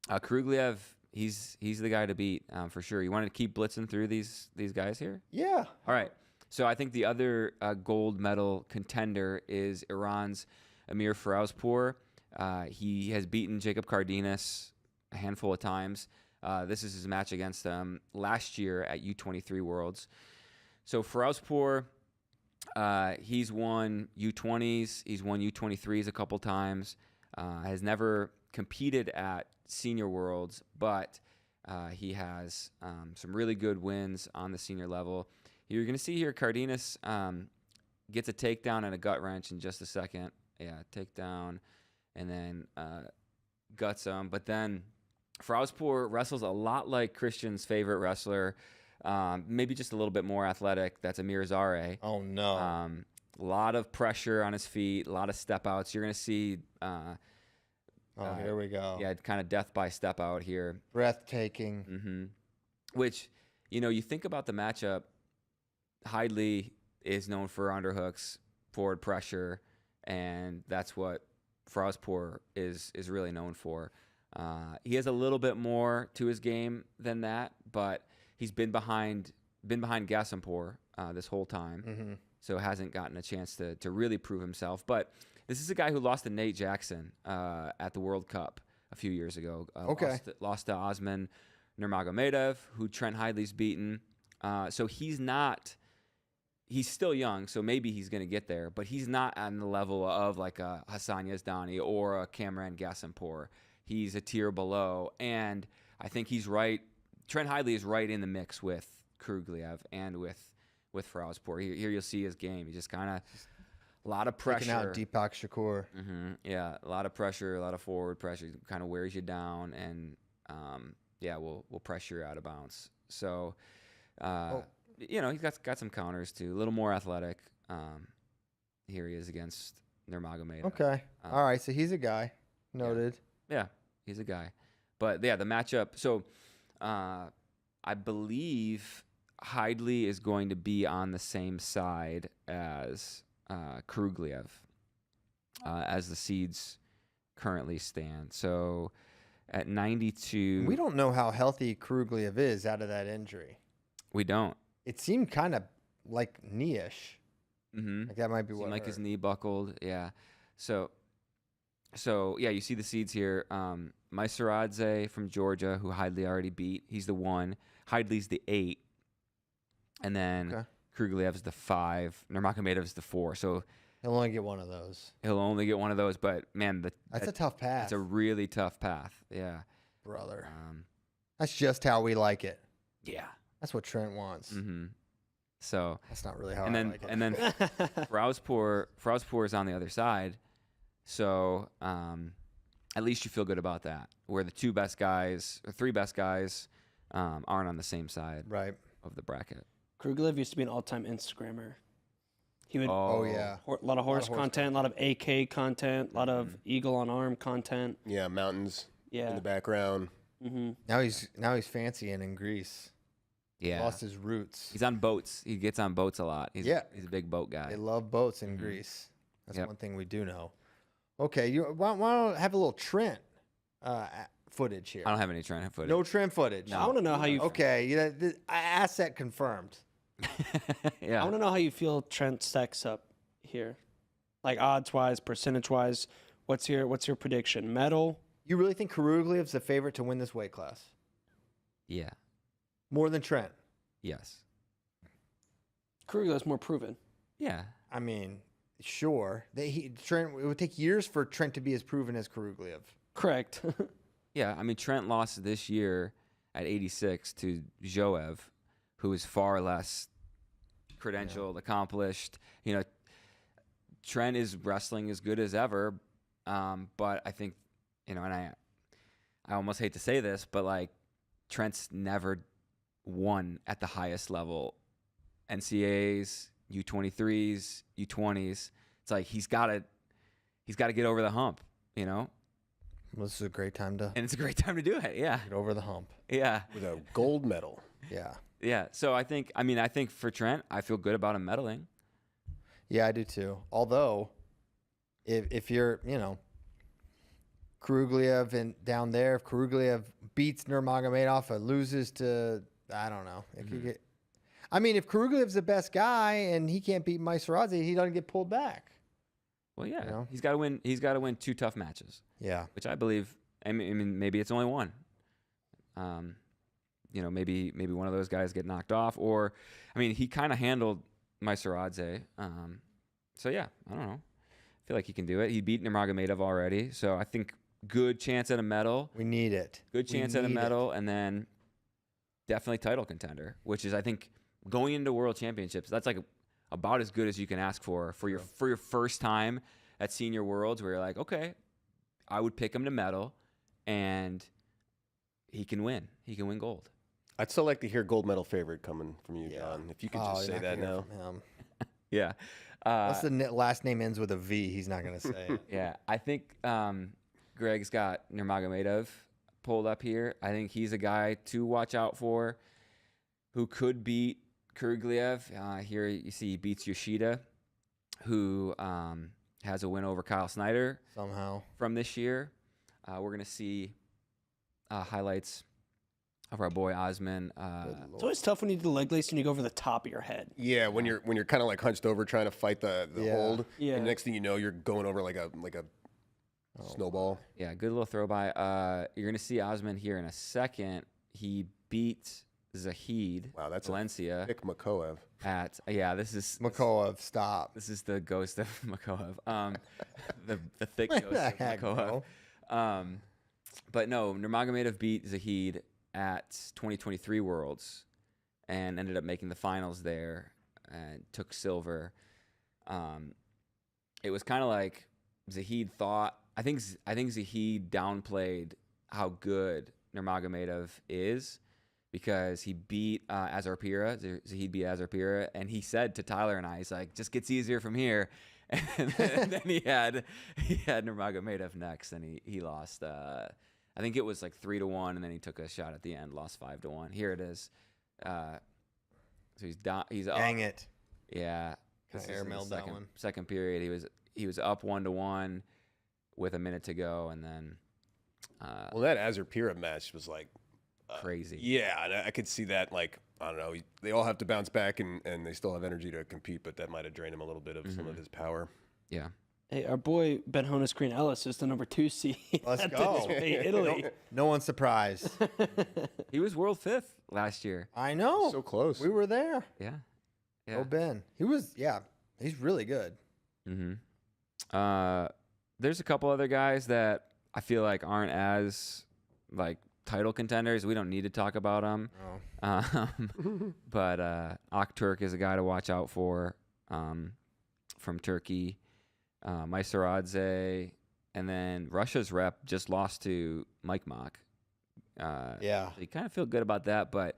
Speaker 5: Krugliev, he's the guy to beat for sure. You want to keep blitzing through these guys here?
Speaker 1: Yeah.
Speaker 5: All right. So I think the other gold medal contender is Iran's Amir Firouzpour. He has beaten Jacob Cardenas a handful of times. This is his match against them last year at U23 Worlds. So Firouzpour, he's won U20s. He's won U23s a couple times. Has never competed at Senior Worlds, but he has some really good wins on the senior level. You're going to see here Cardenas gets a takedown and a gut wrench in just a second. Yeah, takedown and then guts him. But then Firouzpour wrestles a lot like Christian's favorite wrestler, maybe just a little bit more athletic. That's Amir Zare.
Speaker 1: Oh, no.
Speaker 5: A lot of pressure on his feet, a lot of step outs. You're going to see...
Speaker 1: here we go.
Speaker 5: Yeah, kind of death by step out here.
Speaker 1: Breathtaking.
Speaker 5: Mm-hmm. Which, you think about the matchup, Hidley is known for underhooks, forward pressure, and that's what Firouzpour is really known for. He has a little bit more to his game than that, but he's been behind Gasimpour this whole time, so hasn't gotten a chance to really prove himself. But this is a guy who lost to Nate Jackson at the World Cup a few years ago.
Speaker 1: Okay.
Speaker 5: Lost to Osman Nurmagomedov, who Trent Hidley's beaten. So he's still young, so maybe he's going to get there, but he's not on the level of like a Hassan Yazdani or a Cameron Gassenpour. He's a tier below, and I think he's right. Trent Hidley is right in the mix with Kurugliev and with Frauspor. Here you'll see his game. He just kind of a lot of pressure.
Speaker 1: Taking out Deepak Shakur.
Speaker 5: Yeah, a lot of pressure, a lot of forward pressure. Kind of wears you down, and we'll pressure you out of bounds. So, he's got some counters too. A little more athletic. Here he is against Nurmagomedov.
Speaker 1: Okay. All right. So he's a guy. Noted.
Speaker 5: Yeah, he's a guy. But yeah, the matchup. So, I believe Hidley is going to be on the same side as Kurugliev, as the seeds currently stand. So at 92,
Speaker 1: we don't know how healthy Kurugliev is out of that injury.
Speaker 5: We don't.
Speaker 1: It seemed kind of like knee-ish. Like that might be what.
Speaker 5: Like his knee buckled. Yeah. So yeah, you see the seeds here. Maisaradze from Georgia, who Hidley already beat. He's the 1. Hidley's the 8. And then Kurugliev's the 5. Nurmagomedov's the 4. So
Speaker 1: he'll only get one of those.
Speaker 5: He'll only get one of those. But man,
Speaker 1: that's a tough path.
Speaker 5: It's a really tough path. Yeah,
Speaker 1: brother. That's just how we like it.
Speaker 5: Yeah,
Speaker 1: that's what Trent wants.
Speaker 5: So
Speaker 1: that's not really how
Speaker 5: I like it. And then Frauspor is on the other side. So at least you feel good about that. Where the 2 best guys or 3 best guys aren't on the same side of the bracket.
Speaker 4: Kurugliev used to be an all-time Instagrammer. He would
Speaker 1: a
Speaker 4: lot of horse content, a lot of AK content, a lot of eagle on arm content.
Speaker 3: Yeah, mountains in the background.
Speaker 1: Now he's fancy and in Greece.
Speaker 5: Yeah,
Speaker 1: lost his roots.
Speaker 5: He's on boats. He gets on boats a lot. He's a big boat guy.
Speaker 1: They love boats in Greece. That's one thing we do know. Okay, why don't have a little Trent footage here?
Speaker 5: I don't have any Trent footage.
Speaker 1: No Trent footage.
Speaker 4: No. I want to know how you.
Speaker 1: Okay, asset confirmed.
Speaker 5: Yeah.
Speaker 4: I want to know how you feel Trent stacks up here, like odds wise, percentage wise. What's your prediction? Medal?
Speaker 1: You really think Kurugliev's the favorite to win this weight class?
Speaker 5: Yeah.
Speaker 1: More than Trent?
Speaker 5: Yes.
Speaker 4: Kurugliev's more proven.
Speaker 5: Yeah.
Speaker 1: I mean, sure. Trent. It would take years for Trent to be as proven as Kurugliev.
Speaker 4: Correct.
Speaker 5: Yeah. I mean, Trent lost this year at 86 to Joev, who is far less credentialed, accomplished. Trent is wrestling as good as ever, but I think, and I almost hate to say this, but like Trent's never won at the highest level. NCAAs, U23s, U20s. It's like he's got to get over the hump,
Speaker 1: Well, this is a great time to.
Speaker 5: And it's a great time to do it. Yeah.
Speaker 1: Get over the hump.
Speaker 5: Yeah.
Speaker 3: With a gold medal.
Speaker 1: Yeah.
Speaker 5: Yeah. So I think for Trent, I feel good about him medaling.
Speaker 1: Yeah, I do too. Although, if you're, Kurugliev and down there, if Kurugliev beats Nurmagomedov or loses to, I don't know. It could get. I mean, if Kurugliev's the best guy and he can't beat Maisaradze, he doesn't get pulled back.
Speaker 5: Well, yeah, he's got to win. He's got to win 2 tough matches.
Speaker 1: Yeah,
Speaker 5: which I believe. I mean, maybe it's only one. Maybe one of those guys get knocked off, or, I mean, he kind of handled Maisaradze. So yeah, I don't know. I feel like he can do it. He beat Nurmagomedov already, so I think good chance at a medal.
Speaker 1: We need it.
Speaker 5: Good chance at a medal, and then definitely title contender, which is, I think, going into World Championships. That's like about as good as you can ask for your first time at Senior Worlds, where you're like, okay, I would pick him to medal, and he can win. He can win gold.
Speaker 3: I'd still like to hear gold medal favorite coming from you, John. If you could just say that now.
Speaker 5: Yeah.
Speaker 1: Unless the last name ends with a V, he's not going to say it.
Speaker 5: Yeah. I think Greg's got Nurmagomedov pulled up here. I think he's a guy to watch out for who could beat Kurugliev. Here you see he beats Yoshida, who has a win over Kyle Snyder
Speaker 1: somehow
Speaker 5: from this year. We're going to see highlights of our boy Osman.
Speaker 4: It's always tough when you do the leg lace and you go over the top of your head.
Speaker 3: Yeah, when you're kind of like hunched over trying to fight the hold.
Speaker 4: Yeah.
Speaker 3: And next thing you know, you're going over like a snowball.
Speaker 5: Yeah, good little throw by. You're gonna see Osman here in a second. he beat Zahid.
Speaker 3: Wow, that's
Speaker 5: Valencia.
Speaker 3: Nick Makoev.
Speaker 5: This is
Speaker 1: Makoev, stop.
Speaker 5: This is the ghost of Makoev. The thick
Speaker 1: What
Speaker 5: ghost
Speaker 1: the
Speaker 5: of
Speaker 1: heck,
Speaker 5: Makoev.
Speaker 1: bro?
Speaker 5: But no, Nurmagomedov beat Zahid at 2023 Worlds and ended up making the finals there and took silver. It was kind of like Zahid thought. I think Zahid downplayed how good Nurmagomedov is because he beat Azarpira. Zahid beat Azarpira, and he said to Tyler and I, he's like, just gets easier from here. And then he had Nurmagomedov next, and he lost. I think it was like 3-1, and then he took a shot at the end, lost 5-1. Here it is. So he's down. He's up.
Speaker 1: Dang it.
Speaker 5: Yeah.
Speaker 1: Kinda airmailed that one.
Speaker 5: Second period, he was up 1-1 with a minute to go, and then
Speaker 3: Well, that Azarpira match was like
Speaker 5: crazy.
Speaker 3: Yeah, I could see that. Like, I don't know, they all have to bounce back, and they still have energy to compete, but that might have drained him a little bit of some of his power.
Speaker 5: Yeah.
Speaker 4: Hey, our boy Ben Honus Green Ellis is the number 2 seed.
Speaker 1: Let's
Speaker 4: at
Speaker 1: go.
Speaker 4: this rate, Italy.
Speaker 1: No one's surprised.
Speaker 5: He was world 5th last year.
Speaker 1: I know.
Speaker 3: So close.
Speaker 1: We were there.
Speaker 5: Yeah.
Speaker 1: Oh, Ben. He's really good.
Speaker 5: Mm-hmm. There's a couple other guys that I feel like aren't as like title contenders. We don't need to talk about them.
Speaker 1: Oh.
Speaker 5: But Akturk is a guy to watch out for from Turkey. Maisaradze, and then Russia's rep just lost to Mike Mock.
Speaker 1: Yeah.
Speaker 5: So you kind of feel good about that, but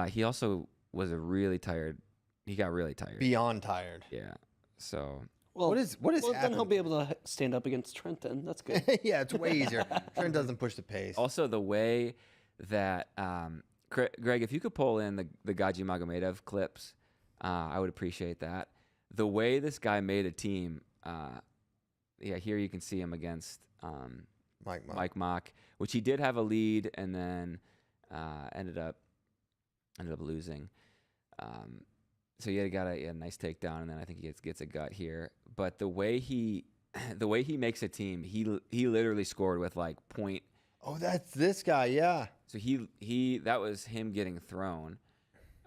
Speaker 5: he also was really tired. He got really tired.
Speaker 1: Beyond tired.
Speaker 5: Yeah. So
Speaker 4: Well,
Speaker 1: What is
Speaker 4: well, then he'll
Speaker 1: happening?
Speaker 4: be able to stand up against Trenton. That's good.
Speaker 1: Yeah, it's way easier. Trent doesn't push the pace.
Speaker 5: also the way that Greg, if you could pull in the Gaji Magomedov clips, I would appreciate that. The way this guy made a team, here you can see him against Mike Mock, which he did have a lead and then ended up losing. So he got a nice takedown, and then I think he gets a gut here. But the way he makes a team, he literally scored with like point.
Speaker 1: Oh, that's this guy. Yeah.
Speaker 5: So that was him getting thrown,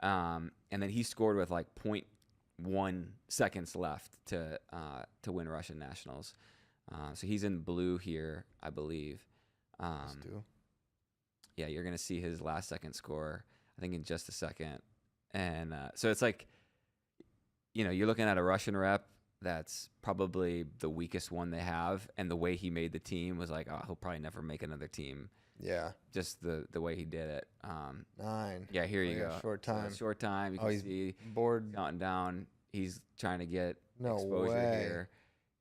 Speaker 5: and then he scored with like 0.1 seconds left to win Russian nationals. So he's in blue here, I believe. Yeah, you're gonna see his last second score, I think, in just a second. And so it's like, you're looking at a Russian rep that's probably the weakest one they have, and the way he made the team was like, oh, he'll probably never make another team.
Speaker 1: Yeah.
Speaker 5: Just the way he did it.
Speaker 1: 9.
Speaker 5: Yeah, here you go.
Speaker 1: Short time.
Speaker 5: So short time. You can
Speaker 1: he's
Speaker 5: see
Speaker 1: bored.
Speaker 5: counting down. He's trying to get
Speaker 1: No
Speaker 5: exposure
Speaker 1: way.
Speaker 5: here.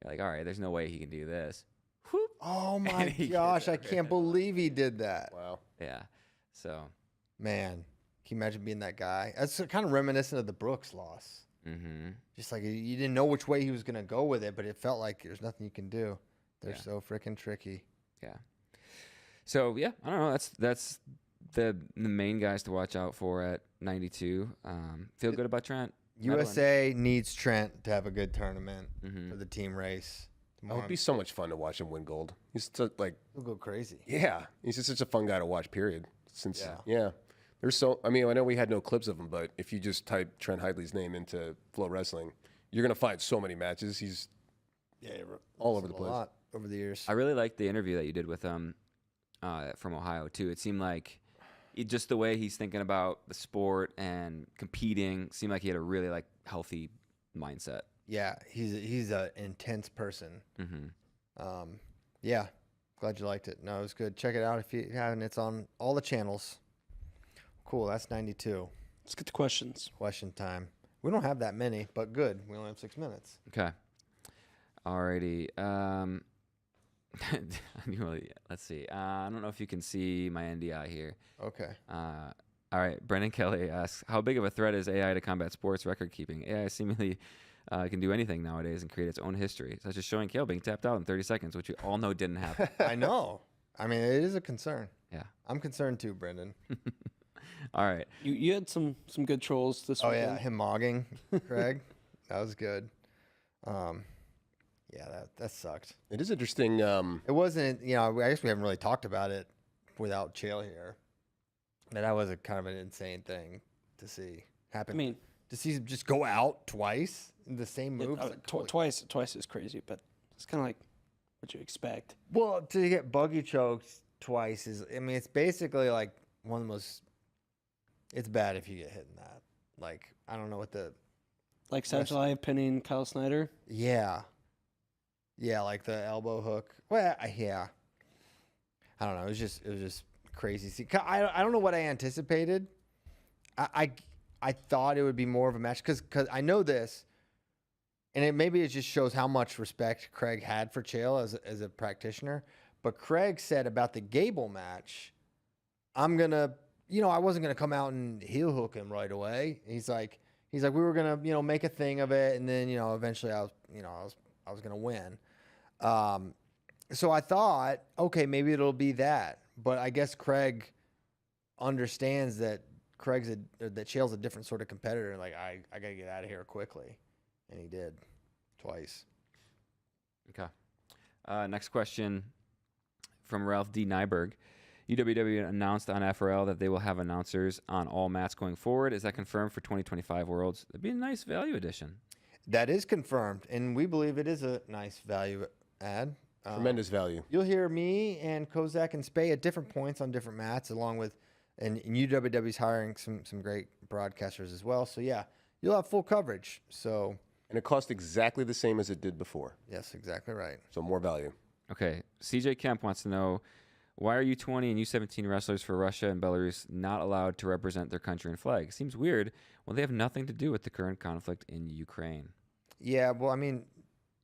Speaker 5: You're like, all right, there's no way he can do this. Whoop.
Speaker 1: Oh my
Speaker 5: And he
Speaker 1: gosh,
Speaker 5: gets
Speaker 1: I can't believe he did that.
Speaker 3: Wow.
Speaker 5: Yeah. So.
Speaker 1: Man, can you imagine being that guy? That's kind of reminiscent of the Brooks loss.
Speaker 5: Mm-hmm.
Speaker 1: Just like you didn't know which way he was going to go with it, but it felt like there's nothing you can do. They're
Speaker 5: Yeah.
Speaker 1: so freaking tricky.
Speaker 5: Yeah. So yeah, I don't know. That's the main guys to watch out for at 92. Feel good about Trent.
Speaker 1: USA needs Trent to have a good tournament
Speaker 5: Mm-hmm.
Speaker 1: for the team race.
Speaker 3: It would be so much fun to watch him win gold. He's like,
Speaker 1: He'll go crazy.
Speaker 3: yeah, he's just such a fun guy to watch. Period. Since
Speaker 1: Yeah.
Speaker 3: there's I know we had no clips of him, but if you just type Trent Hidley's name into FloWrestling, you're gonna find so many matches. He's all over the place.
Speaker 1: A lot over the years.
Speaker 5: I really liked the interview that you did with him from Ohio too. It seemed like just the way he's thinking about the sport and competing seemed like he had a really like healthy mindset.
Speaker 1: Yeah, he's an intense person.
Speaker 5: Mm-hmm.
Speaker 1: Yeah, glad you liked it. No, it was good. Check it out if you haven't. It's on all the channels. Cool, that's 92.
Speaker 4: Let's get to questions.
Speaker 1: Question time. We don't have that many, but good. We only have 6 minutes.
Speaker 5: Okay. Alrighty. Let's see. I don't know if you can see my NDI here.
Speaker 1: Okay.
Speaker 5: All right. Brendan Kelly asks, how big of a threat is AI to combat sports record keeping? AI seemingly can do anything nowadays and create its own history, such as showing Chael being tapped out in 30 seconds, which we all know didn't happen.
Speaker 1: I know. I mean, it is a concern.
Speaker 5: Yeah.
Speaker 1: I'm concerned too, Brendan.
Speaker 5: All right.
Speaker 4: You had some good trolls this
Speaker 1: Oh,
Speaker 4: weekend.
Speaker 1: yeah. Him mogging Craig. That was good. Yeah, that sucked.
Speaker 3: It is interesting.
Speaker 1: It wasn't, I guess we haven't really talked about it without Chael here. That was a kind of an insane thing to see happen.
Speaker 4: I mean,
Speaker 1: to see him just go out twice in the same move.
Speaker 4: Twice is crazy, but it's kind of like what you expect.
Speaker 1: Well, to get buggy choked twice is, I mean, it's basically like one of the most. It's bad if you get hit in that. Like, I don't know what the.
Speaker 4: Like CJI pinning Kyle Snyder.
Speaker 1: Yeah. Yeah, like the elbow hook. Well, yeah. I don't know. It was just crazy. See, I don't know what I anticipated. I thought it would be more of a match because I know this, and maybe it just shows how much respect Craig had for Chael as a practitioner. But Craig said about the Gable match, I wasn't gonna come out and heel hook him right away. He's like we were gonna make a thing of it, and then eventually I was gonna win. So I thought, okay, maybe it'll be that. But I guess Craig understands that that Chael's a different sort of competitor. Like, I got to get out of here quickly. And he did twice.
Speaker 5: Okay. Next question from Ralph D. Nyberg. UWW announced on FRL that they will have announcers on all mats going forward. Is that confirmed for 2025 Worlds? That'd be a nice value addition.
Speaker 1: That is confirmed, and we believe it is a nice value add.
Speaker 3: Tremendous value.
Speaker 1: You'll hear me and Kozak and Spey at different points on different mats, along with and UWW's hiring some great broadcasters as well. So yeah, you'll have full coverage. So
Speaker 3: and it cost exactly the same as it did before.
Speaker 1: Yes, exactly right.
Speaker 3: So more value.
Speaker 5: Okay. CJ Kemp wants to know, why are U20 and U17 wrestlers for Russia and Belarus not allowed to represent their country and flag? Seems weird when they have nothing to do with the current conflict in Ukraine.
Speaker 1: Yeah, well, I mean,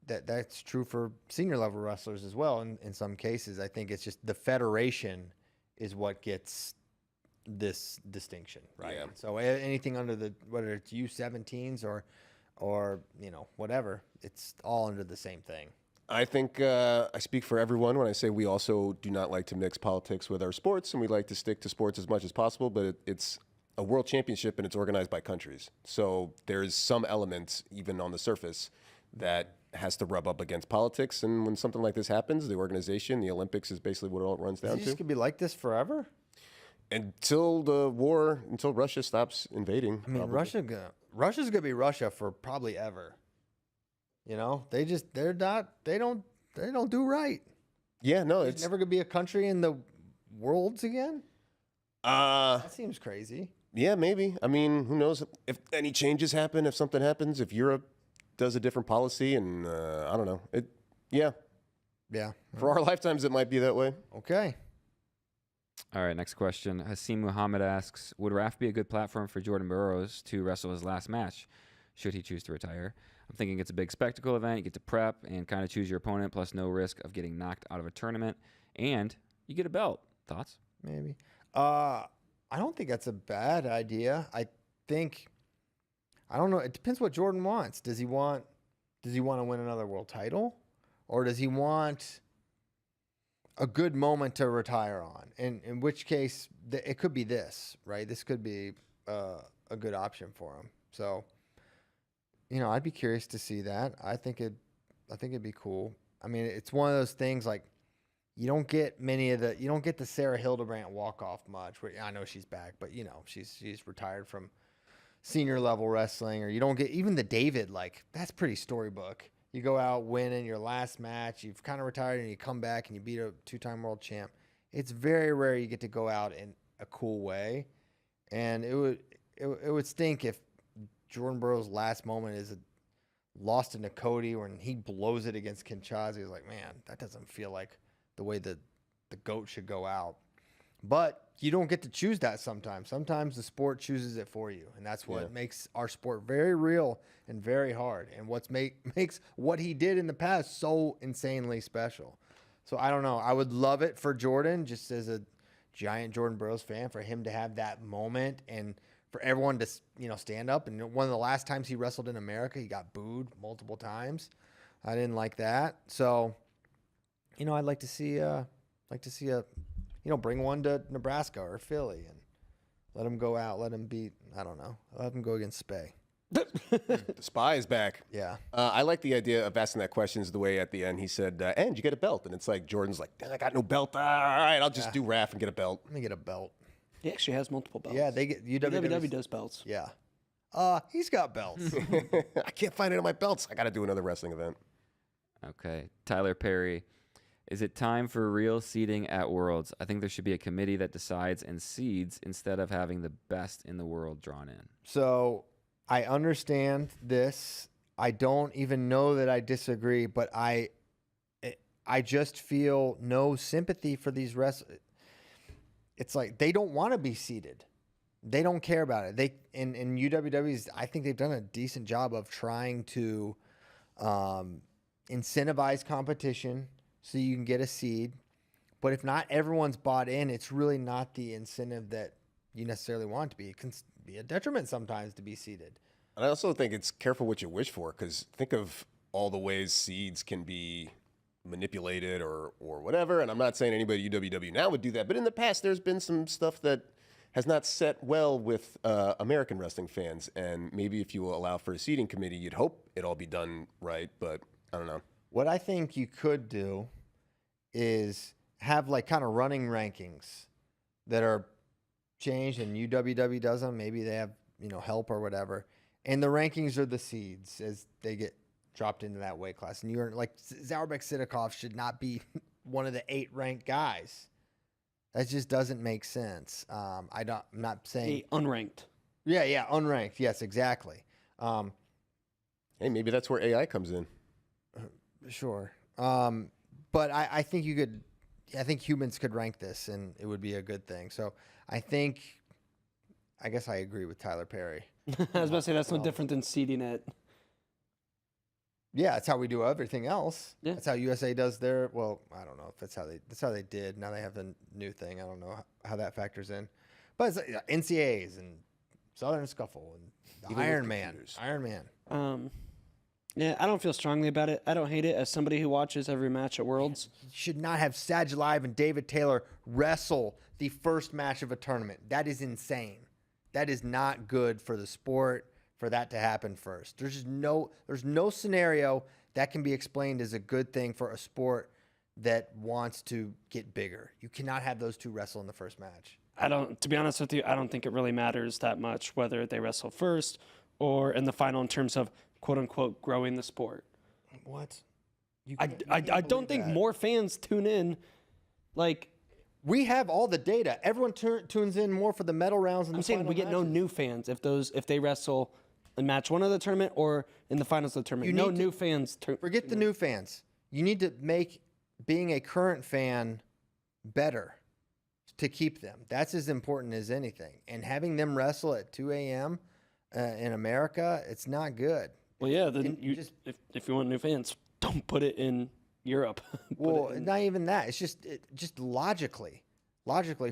Speaker 1: that's true for senior level wrestlers as well. In some cases, I think it's just the federation is what gets this distinction, right?
Speaker 3: Yeah.
Speaker 1: So anything under whether it's U17s or whatever, it's all under the same thing.
Speaker 3: I think I speak for everyone when I say we also do not like to mix politics with our sports, and we like to stick to sports as much as possible, but it's a world championship and it's organized by countries. So there's some element, even on the surface, that has to rub up against politics. And when something like this happens, the organization, the Olympics is basically what it all runs down to.
Speaker 1: Is this going to be like this forever?
Speaker 3: Until Russia stops invading.
Speaker 1: I mean,
Speaker 3: probably.
Speaker 1: Russia's going to be Russia for probably ever. They don't do right.
Speaker 3: Yeah, no,
Speaker 1: There's never going to be a country in the worlds again. That seems crazy.
Speaker 3: Yeah, maybe. I mean, who knows if any changes happen, if something happens, if Europe does a different policy, and I don't know. Yeah. For our lifetimes, it might be that way.
Speaker 1: Okay.
Speaker 5: All right, next question. Hasim Muhammad asks, would RAF be a good platform for Jordan Burroughs to wrestle his last match, should he choose to retire? I'm thinking it's a big spectacle event. You get to prep and kind of choose your opponent, plus no risk of getting knocked out of a tournament, and you get a belt. Thoughts?
Speaker 1: Maybe. I don't think that's a bad idea. I don't know. It depends what Jordan wants. Does he want to win another world title, or does he want a good moment to retire on? And in which case, it could be this, right? This could be a good option for him. So, I'd be curious to see that. I think it'd be cool. I mean, it's one of those things like you don't get the Sarah Hildebrandt walk off much. I know she's back, but she's retired from senior level wrestling, or you don't get even the David, like that's pretty storybook. You go out winning your last match, you've kind of retired, and you come back and you beat a 2-time world champ. It's very rare you get to go out in a cool way, and it would stink if Jordan Burroughs' last moment is lost to Cody when he blows it against Kinshasa. He's like, man, that doesn't feel like the way the GOAT should go out. But you don't get to choose that sometimes. Sometimes the sport chooses it for you, and that's what makes our sport very real and very hard, and makes what he did in the past so insanely special. So I don't know. I would love it for Jordan, just as a giant Jordan Burroughs fan, for him to have that moment and for everyone to stand up. And one of the last times he wrestled in America, he got booed multiple times. I didn't like that. So, I'd like to see bring one to Nebraska or Philly and let him go out, let him beat, I don't know, let him go against Spey.
Speaker 3: The Spy is back.
Speaker 1: Yeah.
Speaker 3: I like the idea of asking that question the way at the end he said, and you get a belt. And it's like, Jordan's like, I got no belt. All right, I'll just do RAF and get a belt.
Speaker 1: Let me get a belt.
Speaker 4: He actually has multiple belts.
Speaker 1: Yeah, they get
Speaker 4: WWE does belts.
Speaker 1: Yeah. He's got belts.
Speaker 3: I can't find it on my belts. I got to do another wrestling event.
Speaker 5: Okay. Tyler Perry. Is it time for real seeding at Worlds? I think there should be a committee that decides and seeds instead of having the best in the world drawn in.
Speaker 1: So I understand this. I don't even know that I disagree, but I just feel no sympathy for these wrestlers. It's like they don't want to be seated. They don't care about it. They in UWW's, I think they've done a decent job of trying to incentivize competition so you can get a seed. But if not everyone's bought in, it's really not the incentive that you necessarily want it to be. It can be a detriment sometimes to be seated.
Speaker 3: And I also think it's careful what you wish for, because think of all the ways seeds can be manipulated or whatever. And I'm not saying anybody at UWW now would do that, but in the past there's been some stuff that has not set well with American wrestling fans. And maybe if you will allow for a seeding committee, you'd hope it all be done right, but I don't know.
Speaker 1: What I think you could do is have like kind of running rankings that are changed, and UWW does them. Maybe they have, help or whatever. And the rankings are the seeds as they get dropped into that weight class. And you're like, Zauerbek Sidikov should not be one of the 8 ranked guys. That just doesn't make sense. I'm not saying
Speaker 4: unranked.
Speaker 1: Yeah, unranked. Yes, exactly.
Speaker 3: Hey, maybe that's where AI comes in.
Speaker 1: Sure. But I think I think humans could rank this and it would be a good thing. So I guess I agree with Tyler Perry.
Speaker 4: I was about to say that's no different than seeding it.
Speaker 1: Yeah, that's how we do everything else.
Speaker 4: Yeah.
Speaker 1: That's how USA does their. Well, I don't know if that's how they did. Now they have the new thing. I don't know how that factors in. But it's like NCAAs and Southern Scuffle and the Iron Man.
Speaker 4: Yeah, I don't feel strongly about it. I don't hate it. As somebody who watches every match at Worlds,
Speaker 1: You should not have Sajalive and David Taylor wrestle the first match of a tournament. That is insane. That is not good for the sport for that to happen first. There's no scenario that can be explained as a good thing for a sport that wants to get bigger. You cannot have those two wrestle in the first match.
Speaker 4: to be honest with you, I don't think it really matters that much whether they wrestle first or in the final in terms of quote unquote growing the sport.
Speaker 1: What?
Speaker 4: I don't think more fans tune in. Like,
Speaker 1: we have all the data. Everyone tunes in more for the medal rounds.
Speaker 4: I'm saying we get no new fans if they wrestle in match 1 of the tournament or in the finals of the tournament. No new fans.
Speaker 1: Forget the new fans. You need to make being a current fan better to keep them. That's as important as anything. And having them wrestle at 2 a.m. In America, it's not good.
Speaker 4: Well, yeah. Then if you want new fans, don't put it in Europe.
Speaker 1: Well, not even that. It's just logically,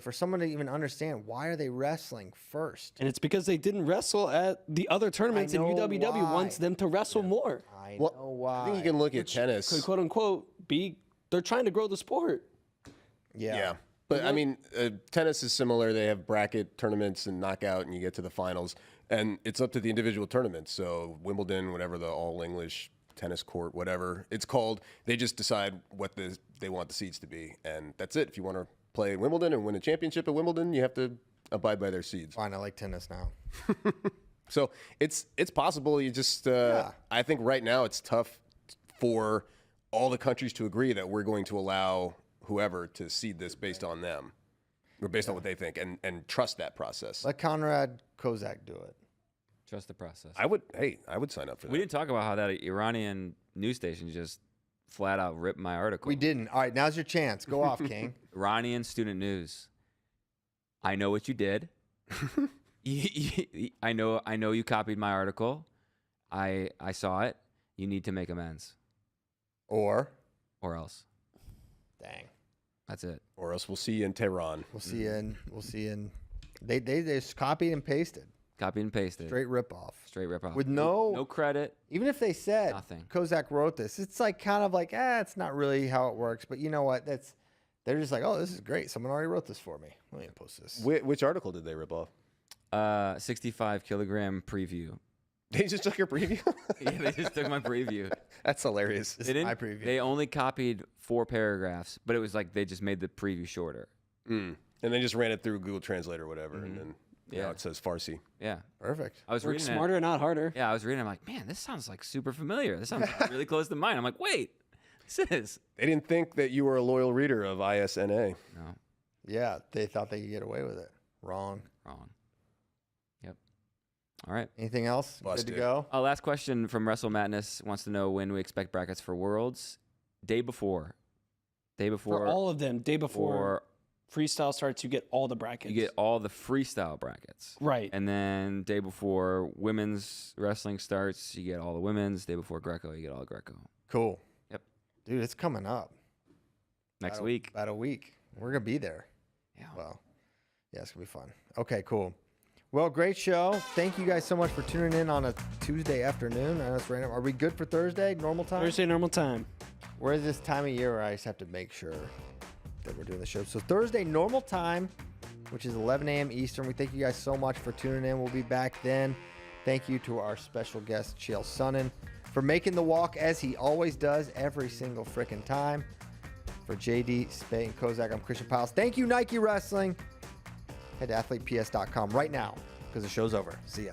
Speaker 1: for someone to even understand why are they wrestling first.
Speaker 4: And it's because they didn't wrestle at the other tournaments, and UWW wants them to wrestle more.
Speaker 1: I know why.
Speaker 3: I think you can look at tennis.
Speaker 4: Could quote unquote they're trying to grow the sport.
Speaker 1: Yeah.
Speaker 3: But I mean, tennis is similar. They have bracket tournaments and knockout, and you get to the finals, and it's up to the individual tournaments. So Wimbledon, whatever the all English tennis court, whatever it's called, they just decide what they want the seeds to be, and that's it. If you want to play in Wimbledon and win a championship at Wimbledon, you have to abide by their seeds.
Speaker 1: Fine, I like tennis now.
Speaker 3: So it's possible. You just I think right now it's tough for all the countries to agree that we're going to allow whoever to seed this based on them or based on what they think and trust that process.
Speaker 1: Let Conrad Kozak do it.
Speaker 5: Trust the process.
Speaker 3: I would sign up for that.
Speaker 5: We didn't talk about how that Iranian news station just flat out ripped my article.
Speaker 1: We didn't. All right, now's your chance. Go off, King.
Speaker 5: Iranian student news. I know what you did. I know you copied my article. I saw it. You need to make amends.
Speaker 1: Or
Speaker 5: else.
Speaker 1: Dang.
Speaker 5: That's it.
Speaker 3: Or else we'll see you in Tehran.
Speaker 1: We'll see you in they just copied and pasted.
Speaker 5: Copy and pasted.
Speaker 1: Straight ripoff. With
Speaker 5: no credit.
Speaker 1: Even if they said
Speaker 5: nothing.
Speaker 1: Kozak wrote this, it's like kind of like, it's not really how it works. But you know what? They're just like, oh, this is great. Someone already wrote this for me. Let me post this.
Speaker 3: Which article did they rip off?
Speaker 5: 65 kilogram preview.
Speaker 3: They just took your preview?
Speaker 5: Yeah, they just took my preview.
Speaker 3: That's hilarious.
Speaker 1: This is my preview.
Speaker 5: They only copied 4 paragraphs, but it was like they just made the preview shorter.
Speaker 3: And And they just ran it through Google Translate or whatever, and then now it says Farsi.
Speaker 5: Yeah.
Speaker 1: Perfect.
Speaker 5: I was
Speaker 4: Work
Speaker 5: reading
Speaker 4: smarter, not harder.
Speaker 5: Yeah, I was reading. I'm like, man, this sounds like super familiar. This sounds really close to mine. I'm like, wait, this is.
Speaker 3: They didn't think that you were a loyal reader of ISNA.
Speaker 5: No.
Speaker 1: Yeah, they thought they could get away with it. Wrong.
Speaker 5: Yep. All right.
Speaker 1: Anything else?
Speaker 3: Busted.
Speaker 1: Good to go?
Speaker 5: Last question from Wrestle Madness wants to know when we expect brackets for Worlds. Day before.
Speaker 4: For all of them, day before
Speaker 5: Or
Speaker 4: freestyle starts, you get all the brackets.
Speaker 5: you get all the freestyle brackets.
Speaker 4: right.
Speaker 5: And then day before women's wrestling starts, you get all the women's. Day before Greco, you get all Greco.
Speaker 1: Cool.
Speaker 5: Yep.
Speaker 1: Dude, it's coming up.
Speaker 5: Next week.
Speaker 1: About a week. We're going to be there.
Speaker 5: Yeah.
Speaker 1: Well, yeah, it's going to be fun. Okay, cool. Well, great show. Thank you guys so much for tuning in on a Tuesday afternoon. I know it's random. Are we good for Thursday, normal time?
Speaker 4: Thursday normal time.
Speaker 1: We're at this time of year where I just have to make sure that we're doing the show. So Thursday, normal time, which is 11 a.m. Eastern. We thank you guys so much for tuning in. We'll be back then. Thank you to our special guest, Chael Sonnen, for making the walk as he always does every single freaking time. For JD, Spay, and Kozak, I'm Christian Piles. Thank you, Nike Wrestling. Head to athleteps.com right now because the show's over. See ya.